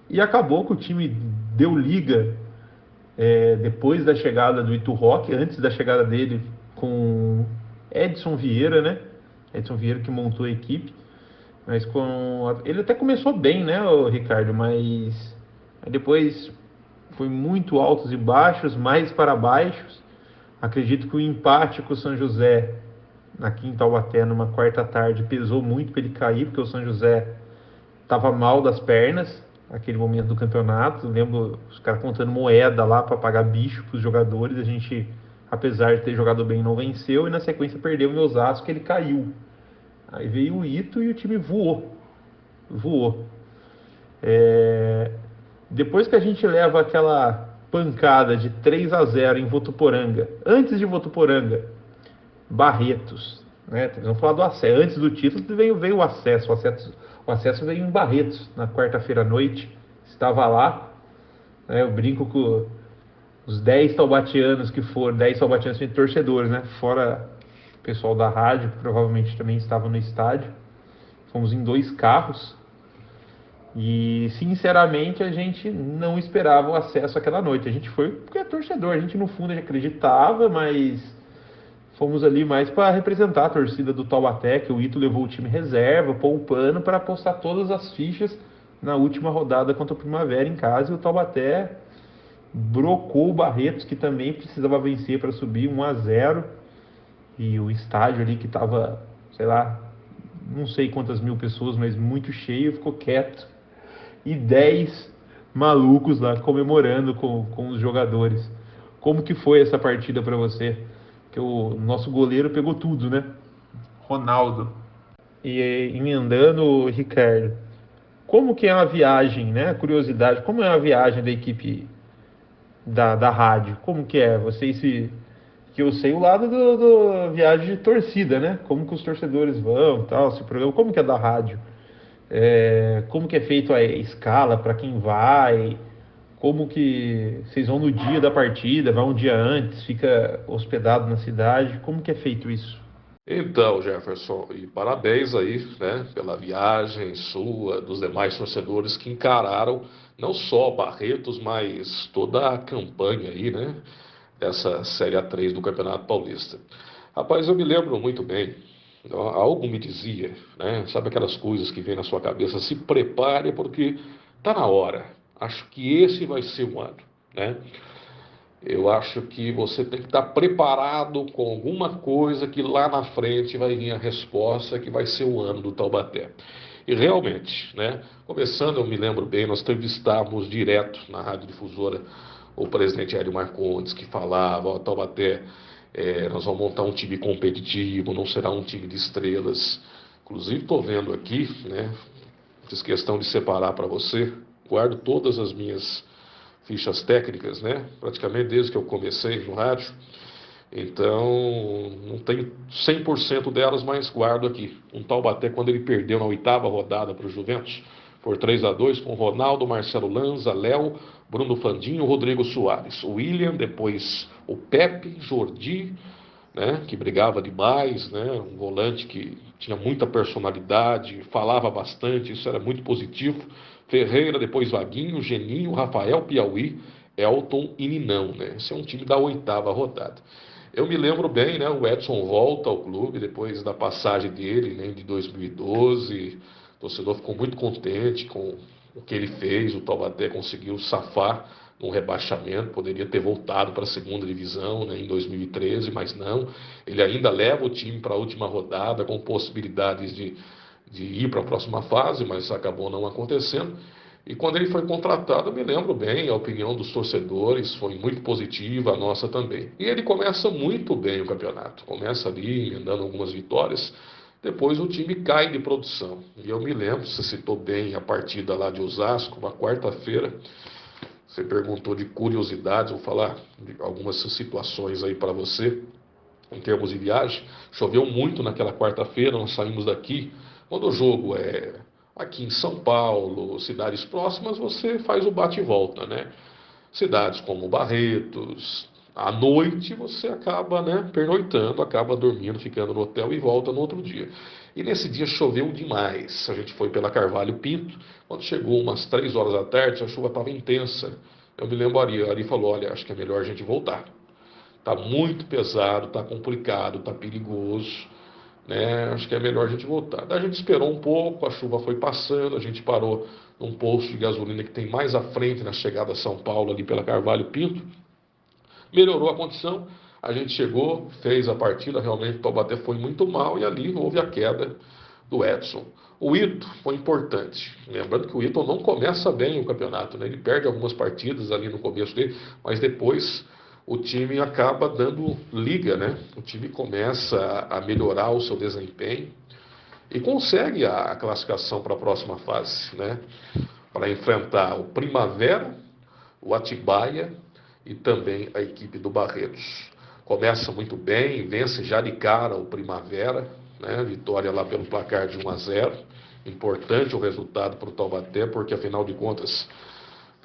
E acabou que o time deu liga depois da chegada do Itu Roque, antes da chegada dele com Edson Vieira, né? Edson Vieira que montou a equipe. Mas ele até começou bem, né, Ricardo? Mas depois foi muito altos e baixos, mais para baixos. Acredito que o empate com o São José aqui em Taubaté, numa quarta tarde, pesou muito para ele cair, porque o São José estava mal das pernas naquele momento do campeonato. Eu lembro os caras contando moeda lá para pagar bicho para os jogadores. A gente, apesar de ter jogado bem, não venceu, e na sequência perdeu em Osasco, que ele caiu. Aí veio o Ito e o time voou. Depois que a gente leva aquela pancada de 3-0 em Votuporanga, antes de Votuporanga, Barretos, né? Vamos falar do acesso. Antes do título veio o acesso. O acesso veio em Barretos, na quarta-feira à noite. Estava lá, né? Eu brinco com os 10 taubatianos que foram, 10 taubatianos torcedores, né? Fora o pessoal da rádio, que provavelmente também estava no estádio. Fomos em 2 carros. E, sinceramente, a gente não esperava o acesso aquela noite. A gente foi porque é torcedor, a gente no fundo acreditava, mas fomos ali mais para representar a torcida do Taubaté, que o Ito levou o time reserva, poupando para apostar todas as fichas na última rodada contra o Primavera em casa. E o Taubaté brocou o Barretos, que também precisava vencer para subir 1-0. E o estádio ali que estava, sei lá, não sei quantas mil pessoas, mas muito cheio, ficou quieto. E 10 malucos lá comemorando com os jogadores. Como que foi essa partida para você? Que o nosso goleiro pegou tudo, né? Ronaldo. E emendando, Ricardo, como que é a viagem, né? Curiosidade, como é a viagem da equipe da rádio? Como que é? Vocês se... Que eu sei o lado do viagem de torcida, né? Como que os torcedores vão, tal, se programa. Como que é da rádio? Como que é feito a escala para quem vai? Como que vocês vão no dia da partida? Vai um dia antes? Fica hospedado na cidade? Como que é feito isso? Então, Jefferson, e parabéns aí, né, pela viagem sua, dos demais torcedores que encararam não só Barretos, mas toda a campanha aí, né, dessa Série A3 do Campeonato Paulista. Rapaz, eu me lembro muito bem, algo me dizia, né, sabe aquelas coisas que vem na sua cabeça, se prepare porque tá na hora, acho que esse vai ser o ano, né? Eu acho que você tem que estar preparado com alguma coisa que lá na frente vai vir a resposta que vai ser o ano do Taubaté. E realmente, né? Começando, eu me lembro bem, nós entrevistávamos direto na Rádio Difusora o presidente Hélio Marcondes, que falava, ó, Taubaté, nós vamos montar um time competitivo, não será um time de estrelas. Inclusive, estou vendo aqui, né? Fiz questão de separar para você, guardo todas as minhas fichas técnicas, né? Praticamente desde que eu comecei no rádio. Então, não tenho 100% delas, mas guardo aqui. Um Taubaté, quando ele perdeu na 8ª rodada para o Juventus, por 3-2, com Ronaldo, Marcelo Lanza, Léo, Bruno Fandinho, Rodrigo Soares. O William, depois o Pepe, Jordi, né, que brigava demais, né, um volante que tinha muita personalidade, falava bastante, isso era muito positivo. Ferreira, depois Vaguinho, Geninho, Rafael Piauí, Elton e Ninão, né? Esse é um time da 8ª rodada. Eu me lembro bem, né, o Edson volta ao clube depois da passagem dele, né, de 2012. O torcedor ficou muito contente com o que ele fez, o Taubaté conseguiu safar num rebaixamento, poderia ter voltado para a segunda divisão, né, em 2013, mas não. Ele ainda leva o time para a última rodada com possibilidades de ir para a próxima fase, mas acabou não acontecendo. E quando ele foi contratado, eu me lembro bem, a opinião dos torcedores foi muito positiva, a nossa também. E ele começa muito bem o campeonato, começa ali emendando algumas vitórias, depois o time cai de produção. E eu me lembro, você citou bem a partida lá de Osasco, uma quarta-feira. Você perguntou de curiosidades, vou falar de algumas situações aí para você, em termos de viagem. Choveu muito naquela quarta-feira, nós saímos daqui. Quando o jogo é aqui em São Paulo, cidades próximas, você faz o bate e volta, né? Cidades como Barretos, à noite você acaba, né, pernoitando, acaba dormindo, ficando no hotel e volta no outro dia. E nesse dia choveu demais. A gente foi pela Carvalho Pinto. Quando chegou umas 3 horas da tarde, a chuva estava intensa. Eu me lembro, Ari falou, olha, acho que é melhor a gente voltar. Tá muito pesado, tá complicado, tá perigoso, né? Acho que é melhor a gente voltar. Daí a gente esperou um pouco, a chuva foi passando, a gente parou num posto de gasolina que tem mais à frente na chegada a São Paulo, ali pela Carvalho Pinto. Melhorou a condição, a gente chegou, fez a partida, realmente o Taubaté foi muito mal e ali houve a queda do Edson. O Ito foi importante, lembrando que o Ito não começa bem o campeonato, né? Ele perde algumas partidas ali no começo dele, mas depois o time acaba dando liga, né? O time começa a melhorar o seu desempenho e consegue a classificação para a próxima fase, né? Para enfrentar o Primavera, o Atibaia e também a equipe do Barretos. Começa muito bem, vence já de cara o Primavera, né? Vitória lá pelo placar de 1-0. Importante o resultado para o Taubaté, porque afinal de contas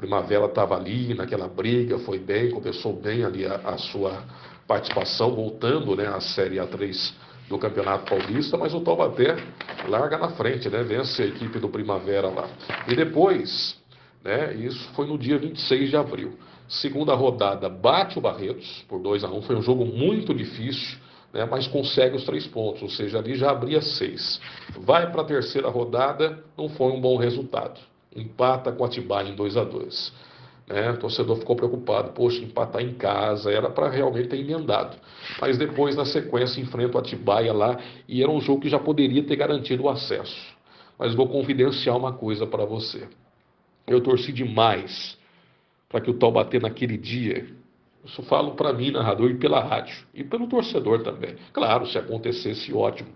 Primavera estava ali naquela briga, foi bem, começou bem ali a sua participação, voltando, né, à Série A3 do Campeonato Paulista, mas o Taubaté larga na frente, né, vence a equipe do Primavera lá. E depois, né, isso foi no dia 26 de abril. Segunda rodada, bate o Barretos por 2-1, foi um jogo muito difícil, né, mas consegue os 3 pontos, ou seja, ali já abria 6. Vai para a terceira rodada, não foi um bom resultado. Empata com a Atibaia em 2-2. Né? O torcedor ficou preocupado, poxa, empatar em casa, era para realmente ter emendado. Mas depois, na sequência, enfrenta o Atibaia lá, e era um jogo que já poderia ter garantido o acesso. Mas vou confidenciar uma coisa para você. Eu torci demais para que o Taubaté naquele dia, isso falo para mim, narrador, e pela rádio, e pelo torcedor também. Claro, se acontecesse, ótimo.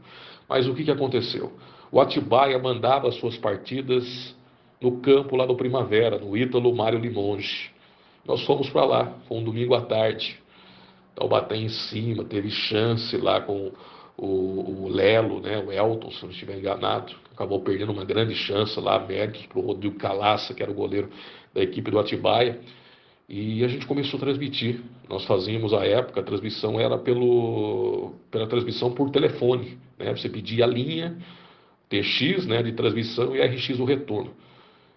Mas o que aconteceu? O Atibaia mandava as suas partidas no campo lá do Primavera, no Ítalo Mário Limonge. Nós fomos para lá, foi um domingo à tarde. Taubaté em cima, teve chance lá com o Lelo, né, o Elton, se não estiver enganado. Acabou perdendo uma grande chance lá, méritos para o Rodrigo Calaça, que era o goleiro da equipe do Atibaia. E a gente começou a transmitir. Nós fazíamos, à época, a transmissão era pela transmissão por telefone. Né? Você pedia a linha TX, né, de transmissão e RX o retorno.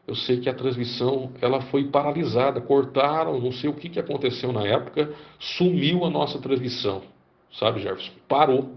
Eu sei que a transmissão ela foi paralisada, cortaram, não sei o que aconteceu na época, sumiu a nossa transmissão, sabe, Jefferson? Parou.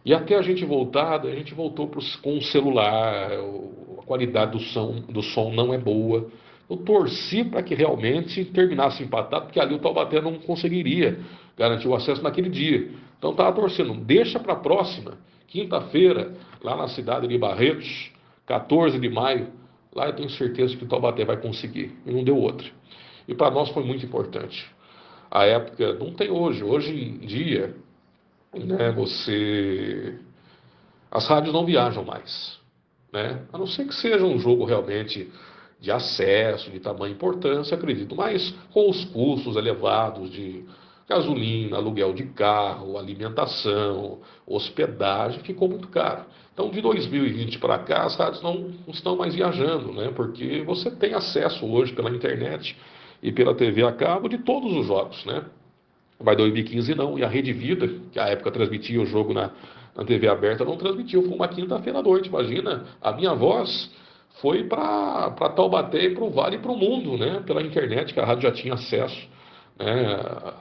E até a gente voltou com o celular, a qualidade do som não é boa. Eu torci para que realmente terminasse empatado, porque ali o Taubaté não conseguiria garantir o acesso naquele dia. Então estava torcendo, deixa para a próxima, quinta-feira, lá na cidade de Barretos, 14 de maio, lá eu tenho certeza que o Taubaté vai conseguir. E não deu outra. E para nós foi muito importante. A época, não tem hoje. Hoje em dia, né, as rádios não viajam mais. Né? A não ser que seja um jogo realmente de acesso, de tamanha importância, acredito. Mas com os custos elevados de gasolina, aluguel de carro, alimentação, hospedagem, ficou muito caro. Então, de 2020 para cá, as rádios não estão mais viajando, né? Porque você tem acesso hoje pela internet e pela TV a cabo de todos os jogos, né? Mas 2015 não, e a Rede Vida, que à época transmitia o jogo na TV aberta, não transmitiu, foi uma quinta-feira à noite, imagina, a minha voz foi para Taubaté e para o Vale e para o mundo, né? Pela internet, que a rádio já tinha acesso, né?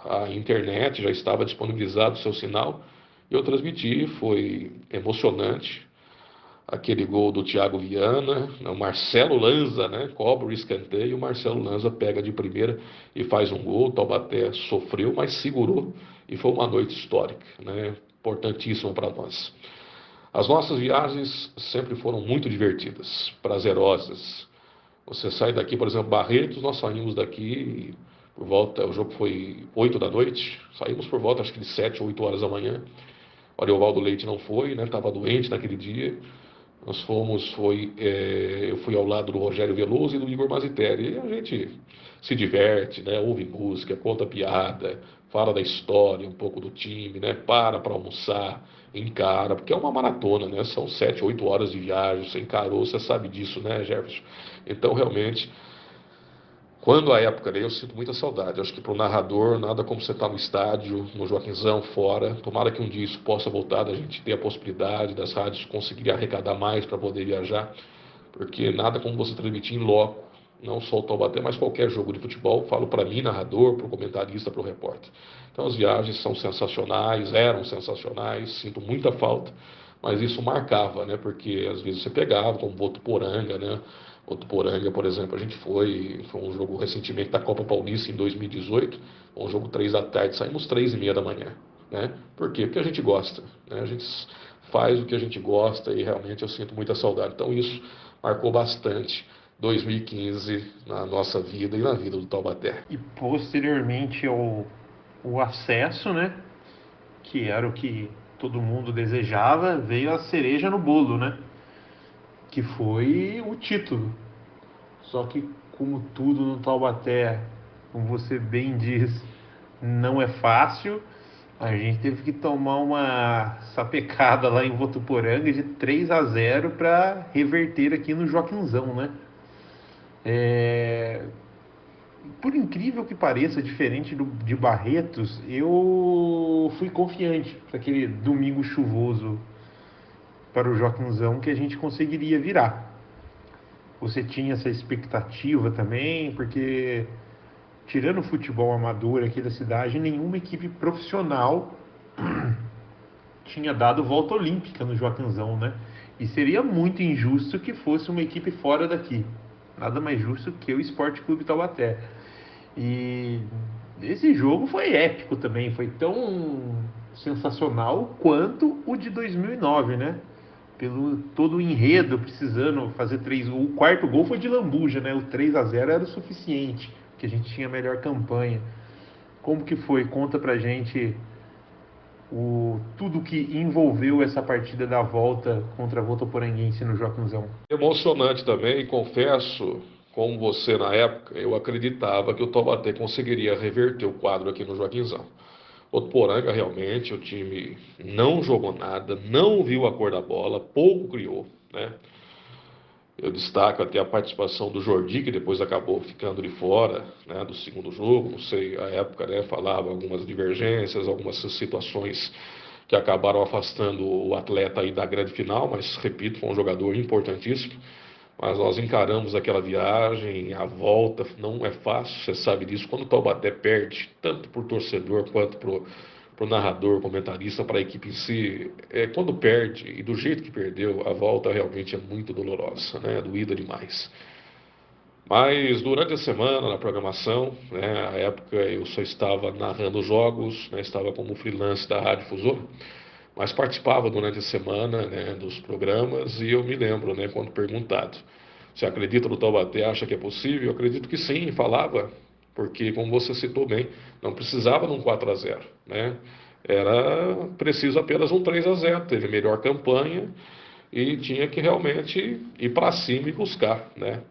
A internet já estava disponibilizado o seu sinal, e eu transmiti, foi emocionante. Aquele gol do Thiago Viana, o Marcelo Lanza, né, cobra o escanteio, e o Marcelo Lanza pega de primeira e faz um gol. O Taubaté sofreu, mas segurou, e foi uma noite histórica, né, importantíssima para nós. As nossas viagens sempre foram muito divertidas, prazerosas. Você sai daqui, por exemplo, Barretos, nós saímos daqui por volta, o jogo foi 8 da noite, saímos por volta acho que de 7 ou 8 horas da manhã. O Ariovaldo Leite não foi, né, estava doente naquele dia. Nós eu fui ao lado do Rogério Veloso e do Igor Mazitelli. E a gente se diverte, né? Ouve música, conta piada, fala da história, um pouco do time, né? Para almoçar, encara, porque é uma maratona, né? São 7, 8 horas de viagem, você encarou, você sabe disso, né, Jefferson? Então, realmente, quando a época, né, eu sinto muita saudade. Acho que para o narrador, nada como você estar no estádio, no Joaquinzão, fora. Tomara que um dia isso possa voltar, da gente ter a possibilidade das rádios conseguirem arrecadar mais para poder viajar. Porque nada como você transmitir em loco, não só o Taubaté, mas qualquer jogo de futebol. Falo para mim, narrador, para o comentarista, para o repórter. Então as viagens são sensacionais, eram sensacionais, sinto muita falta. Mas isso marcava, né? Porque às vezes você pegava, como Votuporanga, né? Votuporanga, por exemplo, a gente foi um jogo recentemente da Copa Paulista em 2018, um jogo 3 da tarde, saímos 3:30 da manhã, né? Por quê? Porque a gente gosta, né? A gente faz o que a gente gosta e realmente eu sinto muita saudade. Então isso marcou bastante 2015 na nossa vida e na vida do Taubaté. E posteriormente o acesso, né, que era o que todo mundo desejava, veio a cereja no bolo, né, que foi o título. Só que, como tudo no Taubaté, como você bem diz, não é fácil. A gente teve que tomar uma sapecada lá em Votuporanga de 3-0 para reverter aqui no Joaquinzão, né? Por incrível que pareça, diferente de Barretos, eu fui confiante para aquele domingo chuvoso para o Joaquinzão que a gente conseguiria virar. Você tinha essa expectativa também, porque tirando o futebol amador aqui da cidade, nenhuma equipe profissional tinha dado volta olímpica no Joaquinzão, né? E seria muito injusto que fosse uma equipe fora daqui. Nada mais justo que o Esporte Clube Taubaté. E esse jogo foi épico também, foi tão sensacional quanto o de 2009, né? Pelo todo o enredo, precisando fazer três. O quarto gol foi de lambuja, né? O 3-0 era o suficiente, que a gente tinha a melhor campanha. Como que foi? Conta pra gente tudo que envolveu essa partida da volta contra a Votoporanguense no Joaquinzão. Emocionante também, e confesso, como você na época, eu acreditava que o Taubaté conseguiria reverter o quadro aqui no Joaquinzão. Votuporanga realmente, o time não jogou nada, não viu a cor da bola, pouco criou, né? Eu destaco até a participação do Jordi, que depois acabou ficando de fora, né, do segundo jogo. Não sei, a época, né, falava algumas divergências, algumas situações que acabaram afastando o atleta aí da grande final, mas, repito, foi um jogador importantíssimo. Mas nós encaramos aquela viagem, a volta não é fácil, você sabe disso. Quando o Taubaté perde, tanto por torcedor quanto para o narrador, comentarista, para a equipe em si, quando perde, e do jeito que perdeu, a volta realmente é muito dolorosa, né? É doída demais. Mas durante a semana, na programação, né, a época eu só estava narrando os jogos, né, estava como freelance da Rádio Fusor, mas participava durante a semana, né, dos programas, e eu me lembro, né, quando perguntado, você acredita no Taubaté, acha que é possível? Eu acredito que sim, falava, porque como você citou bem, não precisava de um 4-0, né? Era preciso apenas um 3-0, teve melhor campanha e tinha que realmente ir para cima e buscar, né?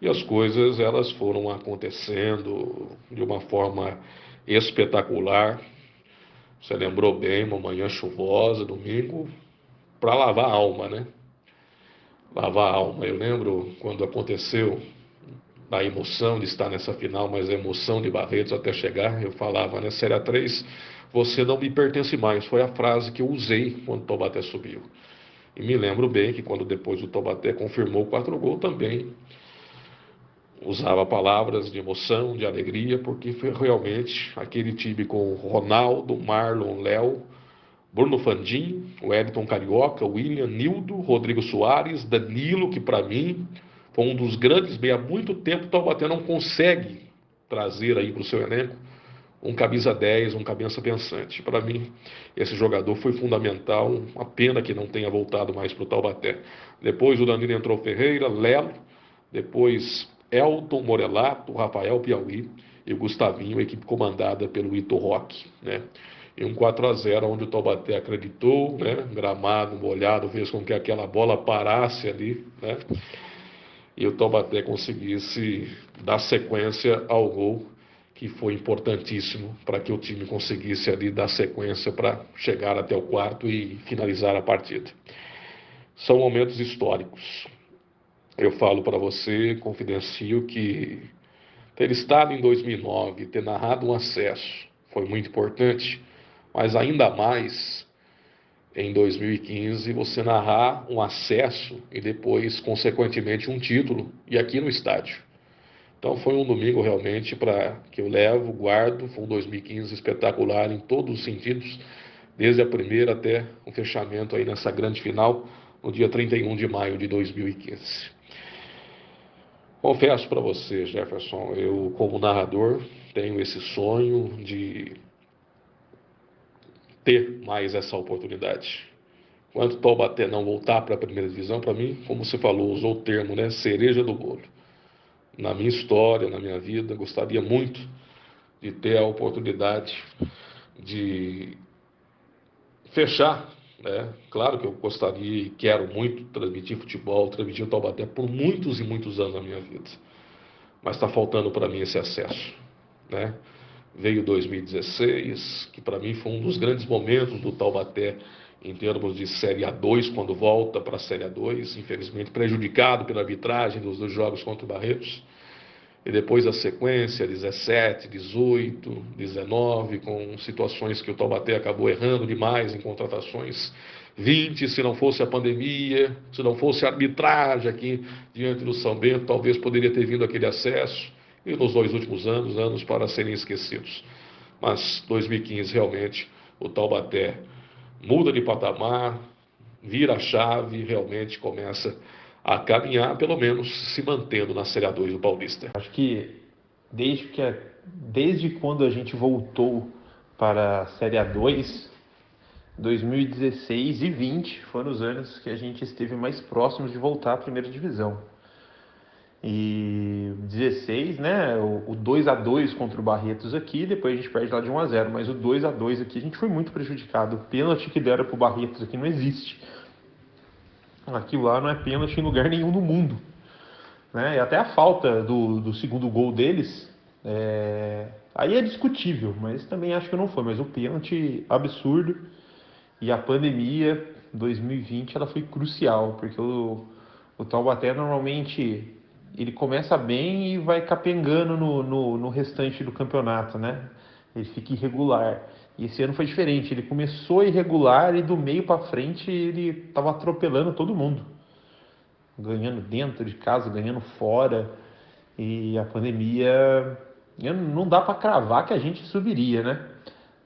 E as coisas elas foram acontecendo de uma forma espetacular. Você lembrou bem, uma manhã chuvosa, domingo, para lavar a alma, né? Lavar a alma. Eu lembro quando aconteceu a emoção de estar nessa final, mas a emoção de Barretos até chegar, eu falava, né, Série A3, você não me pertence mais. Foi a frase que eu usei quando o Taubaté subiu. E me lembro bem que quando depois o Taubaté confirmou o 4 gols também usava palavras de emoção, de alegria, porque foi realmente aquele time com Ronaldo, Marlon, Léo, Bruno Fandim, o Wellington Carioca, William, Nildo, Rodrigo Soares, Danilo, que para mim foi um dos grandes bem há muito tempo o Taubaté não consegue trazer aí para o seu elenco um camisa 10, um cabeça pensante. Para mim, esse jogador foi fundamental, uma pena que não tenha voltado mais para o Taubaté. Depois o Danilo entrou Ferreira, Lelo, depois Elton Morelato, Rafael Piauí e o Gustavinho, a equipe comandada pelo Ito Roque, né? E um 4-0 onde o Taubaté acreditou, né? Gramado molhado fez com que aquela bola parasse ali, né? E o Taubaté conseguisse dar sequência ao gol que foi importantíssimo para que o time conseguisse ali dar sequência para chegar até o quarto e finalizar a partida. São momentos históricos. Eu falo para você, confidencio, que ter estado em 2009, ter narrado um acesso foi muito importante, mas ainda mais em 2015 você narrar um acesso e depois, consequentemente, um título, e aqui no estádio. Então foi um domingo realmente para que eu levo, guardo, foi um 2015 espetacular em todos os sentidos, desde a primeira até o fechamento aí nessa grande final, no dia 31 de maio de 2015. Confesso para você, Jefferson, eu como narrador tenho esse sonho de ter mais essa oportunidade. Quando o Taubaté não voltar para a primeira divisão, para mim, como você falou, usou o termo, né, cereja do bolo. Na minha história, na minha vida, gostaria muito de ter a oportunidade de fechar, né? Claro que eu gostaria e quero muito transmitir futebol, transmitir o Taubaté por muitos e muitos anos na minha vida. Mas está faltando para mim esse acesso, né? Veio 2016, que para mim foi um dos grandes momentos do Taubaté em termos de Série A2, quando volta para a Série A2, infelizmente prejudicado pela arbitragem dos jogos contra o Barretos. e depois a sequência, 17, 18, 19, com situações que o Taubaté acabou errando demais em contratações. 20, se não fosse a pandemia, se não fosse a arbitragem aqui diante do São Bento, talvez poderia ter vindo aquele acesso. E nos 2 últimos anos, anos para serem esquecidos. Mas 2015 realmente o Taubaté muda de patamar, vira a chave e realmente começa a caminhar, pelo menos se mantendo na Série A2 do Paulista. Acho que desde quando a gente voltou para a Série A2, 2016 e 20 foram os anos que a gente esteve mais próximos de voltar à primeira divisão. E 16, né, o 2-2 contra o Barretos aqui, depois a gente perde lá de 1-0, mas o 2-2 aqui a gente foi muito prejudicado. O pênalti que deram pro Barretos aqui não existe. Aquilo lá não é pênalti em lugar nenhum no mundo, né? E até a falta do segundo gol deles, aí é discutível, mas também acho que não foi. Mas o pênalti absurdo, e a pandemia 2020 ela foi crucial, porque o Taubaté normalmente ele começa bem e vai capengando no restante do campeonato, né? Ele fica irregular. E esse ano foi diferente, ele começou irregular e do meio para frente ele estava atropelando todo mundo. Ganhando dentro de casa, ganhando fora. E a pandemia, não dá para cravar que a gente subiria, né?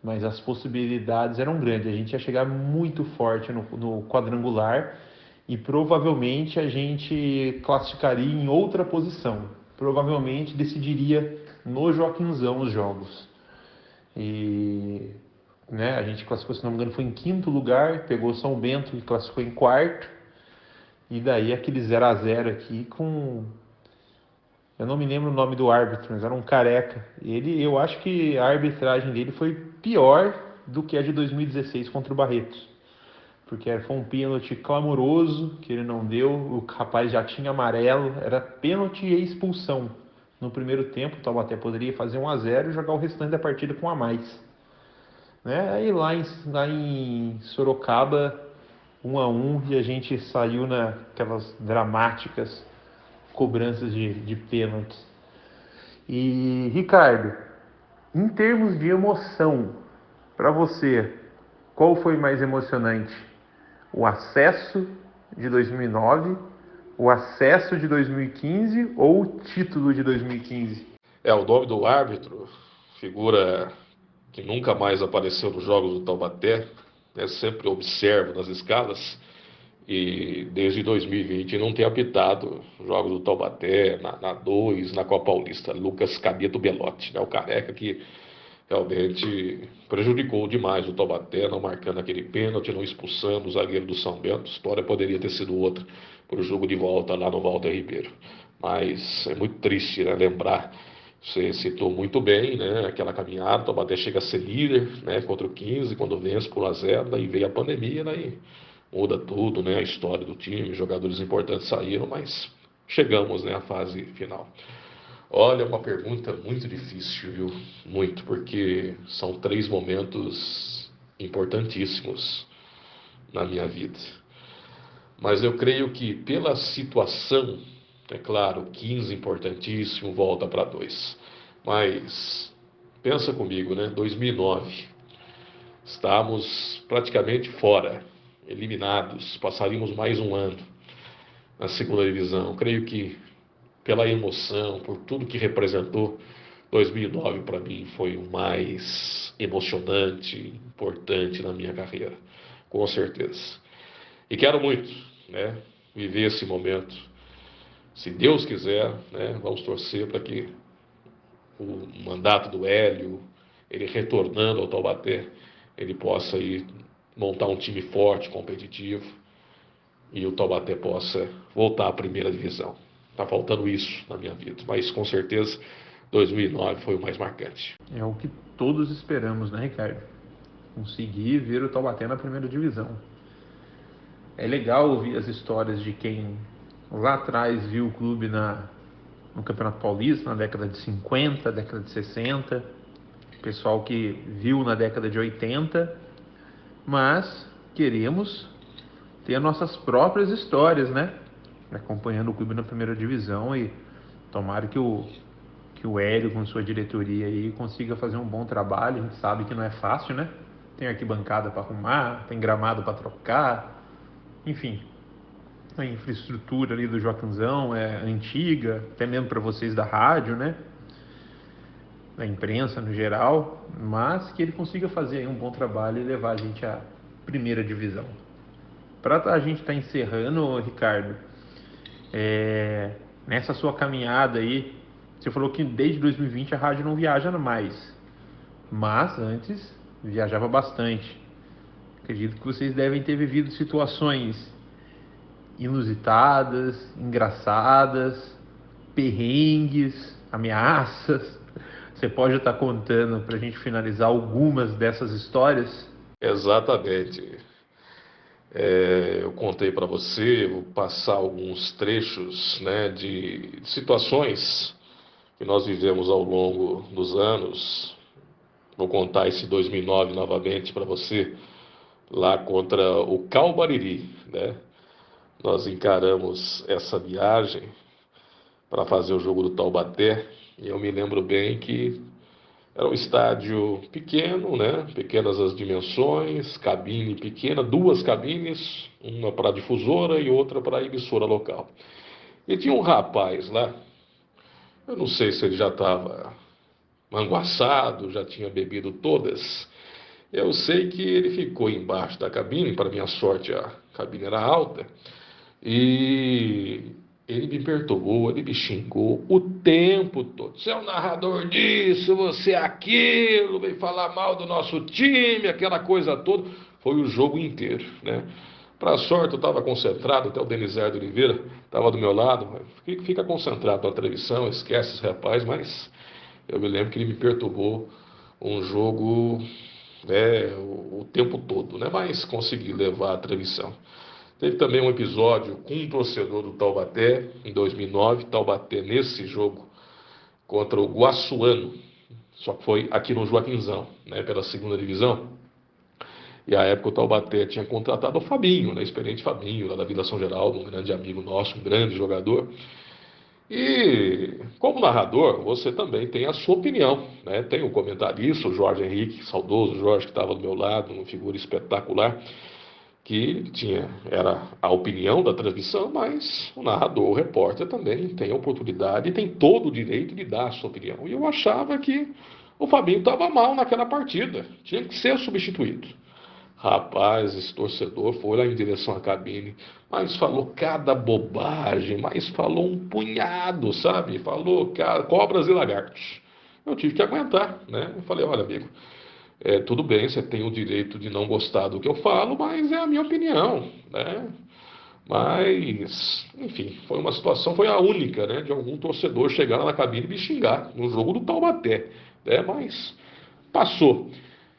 Mas as possibilidades eram grandes. A gente ia chegar muito forte no quadrangular e provavelmente a gente classificaria em outra posição. Provavelmente decidiria no Joaquinzão os jogos. E né, a gente classificou, se não me engano, foi em 5º lugar, pegou São Bento e classificou em 4º. E daí aquele 0-0 aqui com... Eu não me lembro o nome do árbitro, mas era um careca. Eu acho que a arbitragem dele foi pior do que a de 2016 contra o Barretos. Porque foi um pênalti clamoroso que ele não deu, o rapaz já tinha amarelo, era pênalti e expulsão. No primeiro tempo, o Taubaté poderia fazer 1-0 e jogar o restante da partida com 1 a mais. Né? Aí lá em Sorocaba, 1-1, e a gente saiu naquelas dramáticas cobranças de pênaltis. E, Ricardo, em termos de emoção, para você, qual foi mais emocionante? O acesso de 2009, o acesso de 2015 ou o título de 2015? O nome do árbitro, figura que nunca mais apareceu nos jogos do Taubaté, né, sempre observo nas escalas, e desde 2020 não tem apitado jogos do Taubaté, na 2, na Copa Paulista. Lucas Caneto Belotti, né, o careca que realmente prejudicou demais o Taubaté, não marcando aquele pênalti, não expulsando o zagueiro do São Bento. A história poderia ter sido outra para o jogo de volta lá no Walter Ribeiro. Mas é muito triste, né, lembrar. Você citou muito bem, né, aquela caminhada, o Taubaté chega a ser líder, né, contra o 15, quando vence por 1-0, daí veio a pandemia, daí muda tudo, né, a história do time, jogadores importantes saíram, mas chegamos, né, à fase final. Olha, uma pergunta muito difícil, viu? Muito, porque são 3 momentos importantíssimos na minha vida. Mas eu creio que pela situação, é claro, 15 importantíssimo, volta para 2. Mas pensa comigo, né? 2009, estávamos praticamente fora, eliminados, passaríamos mais um ano na segunda divisão. Creio que pela emoção, por tudo que representou, 2009 para mim foi o mais emocionante, importante na minha carreira, com certeza. E quero muito, né, viver esse momento. Se Deus quiser, né, vamos torcer para que o mandato do Hélio, ele retornando ao Taubaté, ele possa ir montar um time forte, competitivo, e o Taubaté possa voltar à primeira divisão. Está faltando isso na minha vida, mas com certeza 2009 foi o mais marcante. É o que todos esperamos, né, Ricardo? Conseguir ver o Taubaté na primeira divisão. É legal ouvir as histórias de quem lá atrás viu o clube no Campeonato Paulista, na década de 50, década de 60, pessoal que viu na década de 80, mas queremos ter as nossas próprias histórias, né? Acompanhando o clube na primeira divisão, e tomara que o que o Hélio, com sua diretoria aí, consiga fazer um bom trabalho. A gente sabe que não é fácil, né? Tem arquibancada para arrumar, tem gramado para trocar, enfim. A infraestrutura ali do Joaquinzão é antiga, até mesmo para vocês da rádio, né? Da imprensa no geral, mas que ele consiga fazer aí um bom trabalho e levar a gente à primeira divisão. Para a gente estar encerrando, Ricardo, nessa sua caminhada aí, você falou que desde 2020 a rádio não viaja mais, mas antes viajava bastante. Acredito que vocês devem ter vivido situações inusitadas, engraçadas, perrengues, ameaças. Você pode estar contando para a gente finalizar algumas dessas histórias? Exatamente. Eu contei para você, vou passar alguns trechos, né, de situações que nós vivemos ao longo dos anos. Vou contar esse 2009 novamente para você, lá contra o Calbariri, né? Nós encaramos essa viagem para fazer o jogo do Taubaté, e eu me lembro bem que era um estádio pequeno, né? Pequenas as dimensões, cabine pequena, duas cabines, uma para a difusora e outra para a emissora local. E tinha um rapaz lá, eu não sei se ele já estava manguaçado, já tinha bebido todas. Eu sei que ele ficou embaixo da cabine, para minha sorte a cabine era alta, e ele me perturbou, ele me xingou o tempo todo. Você é um narrador disso, você é aquilo, vem falar mal do nosso time, aquela coisa toda. Foi o jogo inteiro, né? Para sorte, eu estava concentrado, até o Denizardo Oliveira estava do meu lado. Fica concentrado na transmissão, esquece esse rapaz, mas eu me lembro que ele me perturbou um jogo, né, o tempo todo, né? Mas consegui levar a transmissão. Teve também um episódio com um torcedor do Taubaté, em 2009, Taubaté nesse jogo contra o Guaçuano, só que foi aqui no Joaquinzão, né, pela segunda divisão. E à época o Taubaté tinha contratado o Fabinho, né, experiente Fabinho, lá da Vila São Geraldo, um grande amigo nosso, um grande jogador. E como narrador, você também tem a sua opinião, né? Tem o comentarista, o Jorge Henrique, saudoso Jorge, que estava do meu lado, uma figura espetacular, que era a opinião da transmissão, mas o narrador, o repórter também tem a oportunidade e tem todo o direito de dar a sua opinião. E eu achava que o Fabinho estava mal naquela partida, tinha que ser substituído. Rapaz, esse torcedor foi lá em direção à cabine, mas falou cada bobagem, mas falou um punhado, sabe? Falou cobras e lagartos. Eu tive que aguentar, né? Eu falei, olha, amigo, tudo bem, você tem o direito de não gostar do que eu falo, mas é a minha opinião, né? Mas, enfim, foi uma situação, foi a única, né, de algum torcedor chegar lá na cabine e me xingar no jogo do Taubaté, né? Mas passou.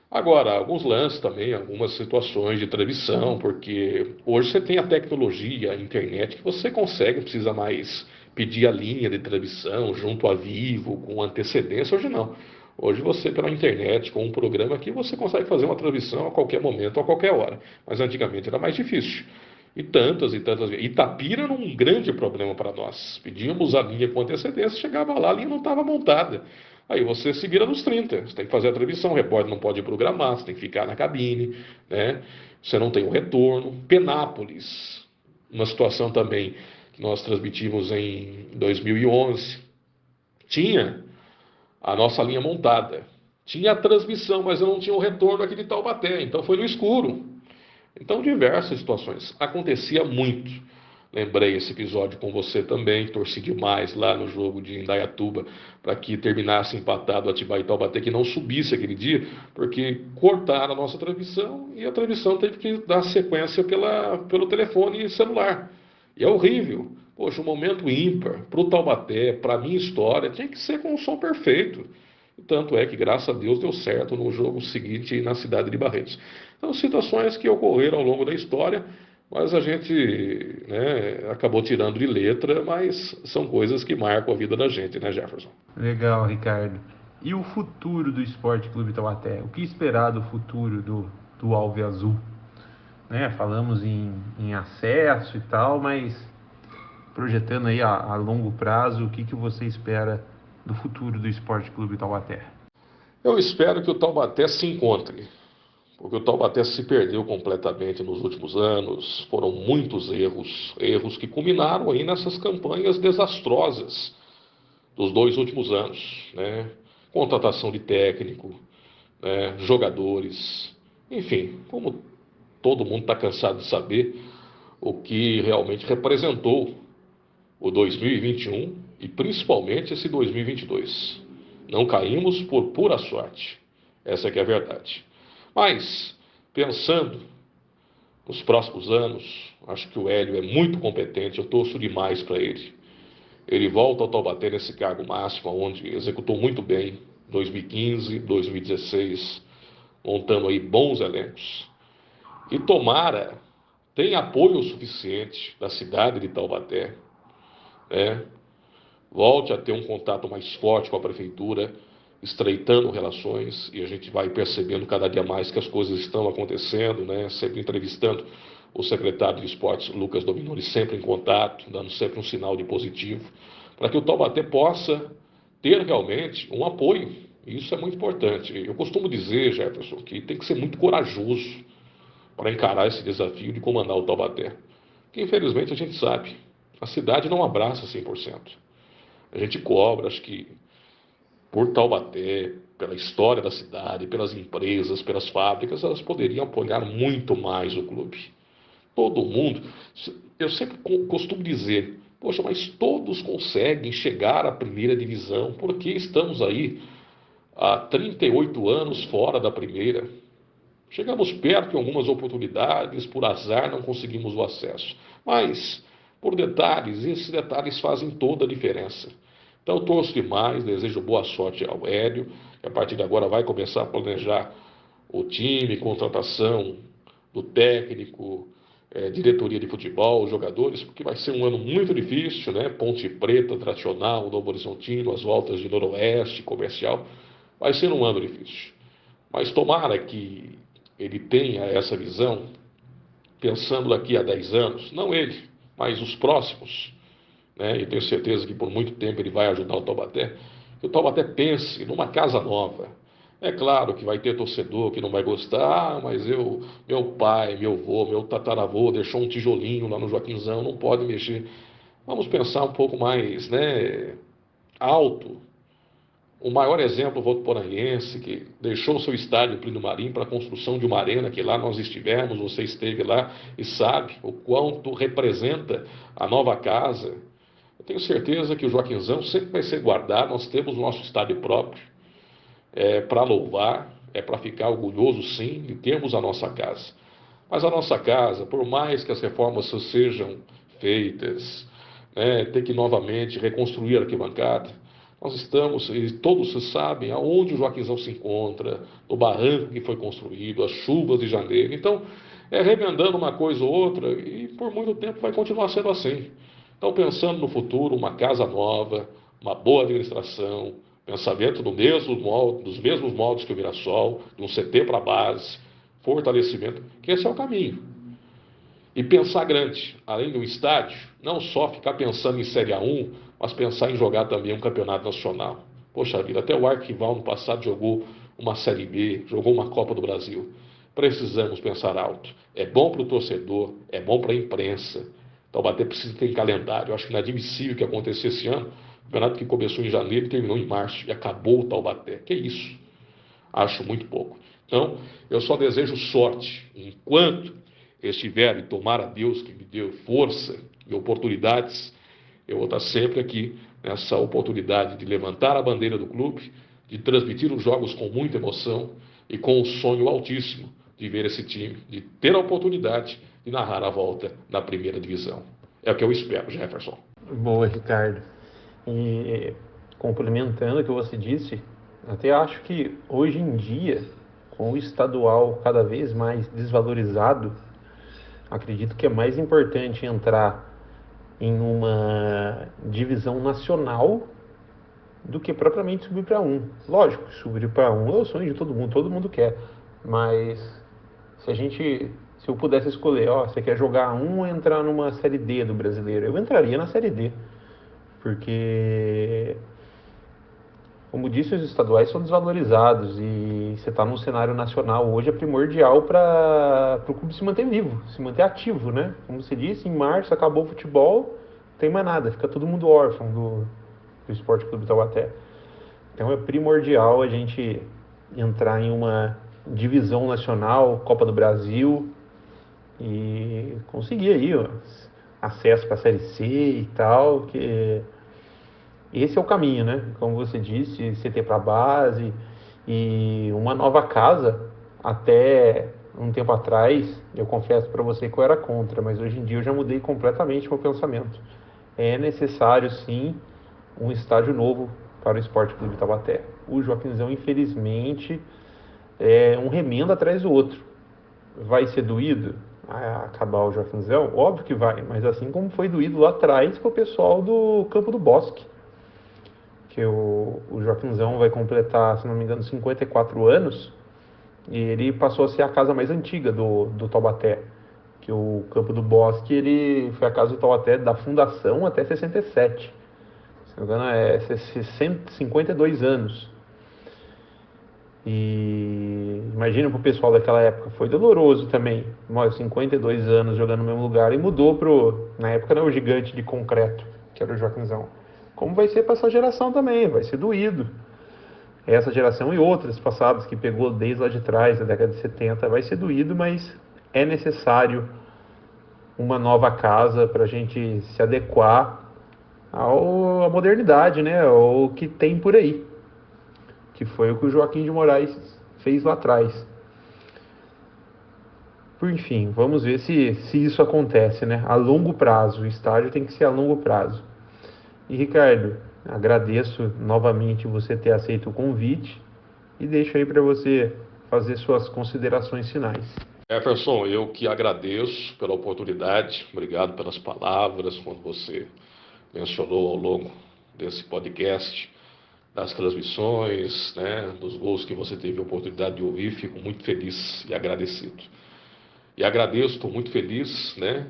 Agora, alguns lances também, algumas situações de transmissão, porque hoje você tem a tecnologia, a internet, que você consegue, não precisa mais pedir a linha de transmissão junto a Vivo, com antecedência. Hoje não. Hoje você, pela internet, com um programa aqui, você consegue fazer uma transmissão a qualquer momento, a qualquer hora. Mas antigamente era mais difícil. E tantas e tantas vezes. Itapira era um grande problema para nós. Pedíamos a linha com antecedência, chegava lá, a linha não estava montada. Aí você se vira nos 30, você tem que fazer a transmissão, o repórter não pode programar, você tem que ficar na cabine, né? Você não tem o retorno. Penápolis, uma situação também que nós transmitimos em 2011, tinha a nossa linha montada, tinha a transmissão, mas eu não tinha o retorno aqui de Taubaté, então foi no escuro. Então diversas situações, acontecia muito. Lembrei esse episódio com você também, torci demais lá no jogo de Indaiatuba para que terminasse empatado Atibaia e Taubaté, que não subisse aquele dia, porque cortaram a nossa transmissão e a transmissão teve que dar sequência pelo telefone celular. E é horrível. Poxa, um momento ímpar para o Taubaté, para a minha história, tinha que ser com o som perfeito. E tanto é que, graças a Deus, deu certo no jogo seguinte na cidade de Barretos. Então, situações que ocorreram ao longo da história, mas a gente, né, acabou tirando de letra, mas são coisas que marcam a vida da gente, né, Jefferson? Legal, Ricardo. E o futuro do Esporte Clube Taubaté? O que esperar do futuro do Alviazul? Né, falamos em acesso e tal, mas projetando aí a longo prazo, o que você espera do futuro do Esporte Clube Taubaté? Eu espero que o Taubaté se encontre, porque o Taubaté se perdeu completamente nos últimos anos. Foram muitos erros que culminaram aí nessas campanhas desastrosas dos 2 últimos anos, né? Contratação de técnico, né? Jogadores, enfim, como todo mundo está cansado de saber o que realmente representou o 2021 e principalmente esse 2022. Não caímos por pura sorte. Essa é que é a verdade. Mas, pensando nos próximos anos, acho que o Hélio é muito competente, eu torço demais para ele. Ele volta ao Taubaté nesse cargo máximo, onde executou muito bem 2015, 2016, montando aí bons elencos. E tomara, tem apoio suficiente da cidade de Taubaté, né? Volte a ter um contato mais forte com a prefeitura, estreitando relações, e a gente vai percebendo cada dia mais que as coisas estão acontecendo, né? Sempre entrevistando o secretário de Esportes, Lucas Dominoni, sempre em contato, dando sempre um sinal de positivo, para que o Taubaté possa ter realmente um apoio. Isso é muito importante. Eu costumo dizer, Jefferson, que tem que ser muito corajoso para encarar esse desafio de comandar o Taubaté. Porque, infelizmente, a gente sabe, a cidade não abraça 100%. A gente cobra, acho que por Taubaté, pela história da cidade, pelas empresas, pelas fábricas, elas poderiam apoiar muito mais o clube. Todo mundo, eu sempre costumo dizer, poxa, mas todos conseguem chegar à primeira divisão, porque estamos aí há 38 anos fora da primeira. Chegamos perto em algumas oportunidades, por azar não conseguimos o acesso. Mas, por detalhes, esses detalhes fazem toda a diferença. Então, eu torço demais, desejo boa sorte ao Hélio, que a partir de agora vai começar a planejar o time, contratação do técnico, diretoria de futebol, os jogadores, porque vai ser um ano muito difícil, né? Ponte Preta, Tradicional, Novo Horizontino, as voltas de Noroeste, Comercial. Vai ser um ano difícil. Mas tomara que ele tenha essa visão, pensando daqui a 10 anos, não ele, mas os próximos, né? Eu tenho certeza que por muito tempo ele vai ajudar o Taubaté, que o Taubaté pense numa casa nova. É claro que vai ter torcedor que não vai gostar, mas meu pai, meu avô, meu tataravô deixou um tijolinho lá no Joaquinzão, não pode mexer. Vamos pensar um pouco mais, né, alto. O maior exemplo, o votuporanguense, que deixou seu estádio Plínio Marim para a construção de uma arena, que lá nós estivemos, você esteve lá e sabe o quanto representa a nova casa. Eu tenho certeza que o Joaquinzão sempre vai ser guardado, nós temos o nosso estádio próprio, para louvar, para ficar orgulhoso sim de termos a nossa casa. Mas a nossa casa, por mais que as reformas sejam feitas, né, ter que novamente reconstruir a arquibancada, nós estamos, e todos sabem, aonde o Joaquinzão se encontra, no barranco que foi construído, as chuvas de janeiro. Então, remendando uma coisa ou outra, e por muito tempo vai continuar sendo assim. Então, pensando no futuro, uma casa nova, uma boa administração, pensamento dos mesmos moldes que o Mirassol, de um CT para a base, fortalecimento, que esse é o caminho. E pensar grande, além do estádio, não só ficar pensando em Série A1, mas pensar em jogar também um campeonato nacional. Poxa vida, até o Arquival no passado jogou uma Série B, jogou uma Copa do Brasil. Precisamos pensar alto. É bom para o torcedor, é bom para a imprensa. Taubaté precisa ter calendário. Eu acho inadmissível que acontecesse esse ano. O campeonato que começou em janeiro e terminou em março. E acabou o Taubaté. Que isso? Acho muito pouco. Então, eu só desejo sorte. Enquanto estiver, e tomara a Deus que me dê força e oportunidades, eu vou estar sempre aqui nessa oportunidade de levantar a bandeira do clube, de transmitir os jogos com muita emoção e com um sonho altíssimo de ver esse time, de ter a oportunidade de narrar a volta na primeira divisão. É o que eu espero, Jefferson. Boa, Ricardo. E complementando o que você disse, até acho que hoje em dia, com o estadual cada vez mais desvalorizado, acredito que é mais importante entrar em uma divisão nacional do que propriamente subir para um. Lógico, subir para um é o sonho de todo mundo quer. Mas se eu pudesse escolher, você quer jogar um ou entrar numa série D do brasileiro? Eu entraria na série D, porque como disse, os estaduais são desvalorizados e você está num cenário nacional hoje é primordial para o clube se manter vivo, se manter ativo, né? Como você disse, em março acabou o futebol, não tem mais nada, fica todo mundo órfão do Esporte Clube Taubaté. Então é primordial a gente entrar em uma divisão nacional, Copa do Brasil, e conseguir aí acesso para a Série C e tal, que esse é o caminho, né? Como você disse, CT para base e uma nova casa. Até um tempo atrás, eu confesso para você que eu era contra, mas hoje em dia eu já mudei completamente meu pensamento. É necessário, sim, um estádio novo para o Esporte Clube Taubaté. O Joaquinzão, infelizmente, é um remendo atrás do outro. Vai ser doído a acabar o Joaquinzão? Óbvio que vai, mas assim como foi doído lá atrás com o pessoal do Campo do Bosque, que o Joaquinzão vai completar, se não me engano, 54 anos, e ele passou a ser a casa mais antiga do Taubaté, que o Campo do Bosque ele foi a casa do Taubaté da fundação até 67, se não me engano é 52 anos. E imagina pro pessoal daquela época, foi doloroso também, 52 anos jogando no mesmo lugar, e mudou na época não, o gigante de concreto, que era o Joaquinzão. Como vai ser para essa geração também, vai ser doído. Essa geração e outras passadas que pegou desde lá de trás, da década de 70, vai ser doído, mas é necessário uma nova casa para a gente se adequar à modernidade, né? Ao que tem por aí. Que foi o que o Joaquim de Moraes fez lá atrás. Por enfim, vamos ver se isso acontece, né? A longo prazo, o estádio tem que ser a longo prazo. E Ricardo, agradeço novamente você ter aceito o convite e deixo aí para você fazer suas considerações finais. Jefferson, eu que agradeço pela oportunidade, obrigado pelas palavras, quando você mencionou ao longo desse podcast, das transmissões, né, dos gols que você teve a oportunidade de ouvir, fico muito feliz e agradecido. E agradeço, estou muito feliz, né,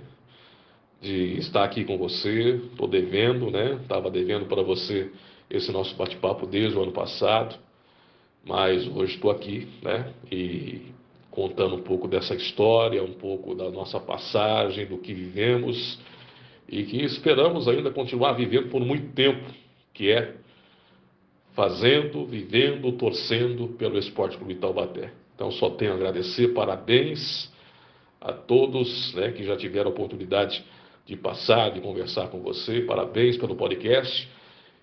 de estar aqui com você, estou devendo, né, estava devendo para você esse nosso bate-papo desde o ano passado, mas hoje estou aqui, né, e contando um pouco dessa história, um pouco da nossa passagem, do que vivemos e que esperamos ainda continuar vivendo por muito tempo, que é fazendo, vivendo, torcendo pelo Esporte Clube Taubaté. Então só tenho a agradecer, parabéns a todos, né, que já tiveram a oportunidade de passar, de conversar com você, parabéns pelo podcast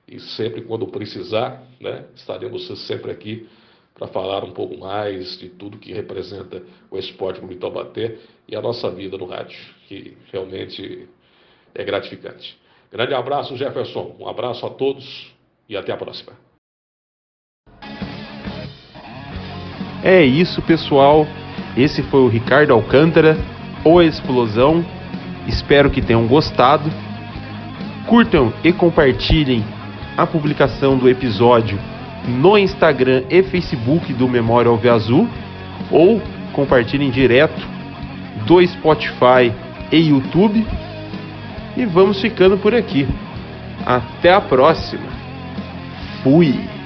e sempre quando precisar, né, estaremos sempre aqui para falar um pouco mais de tudo que representa o Esporte Clube Taubaté e a nossa vida no rádio, que realmente é gratificante. Grande abraço, Jefferson, um abraço a todos e até a próxima. É isso, pessoal. Esse foi o Ricardo Alcântara, ou a Explosão. Espero que tenham gostado. Curtam e compartilhem a publicação do episódio no Instagram e Facebook do Memória Alviazul, ou compartilhem direto do Spotify e YouTube. E vamos ficando por aqui. Até a próxima. Fui!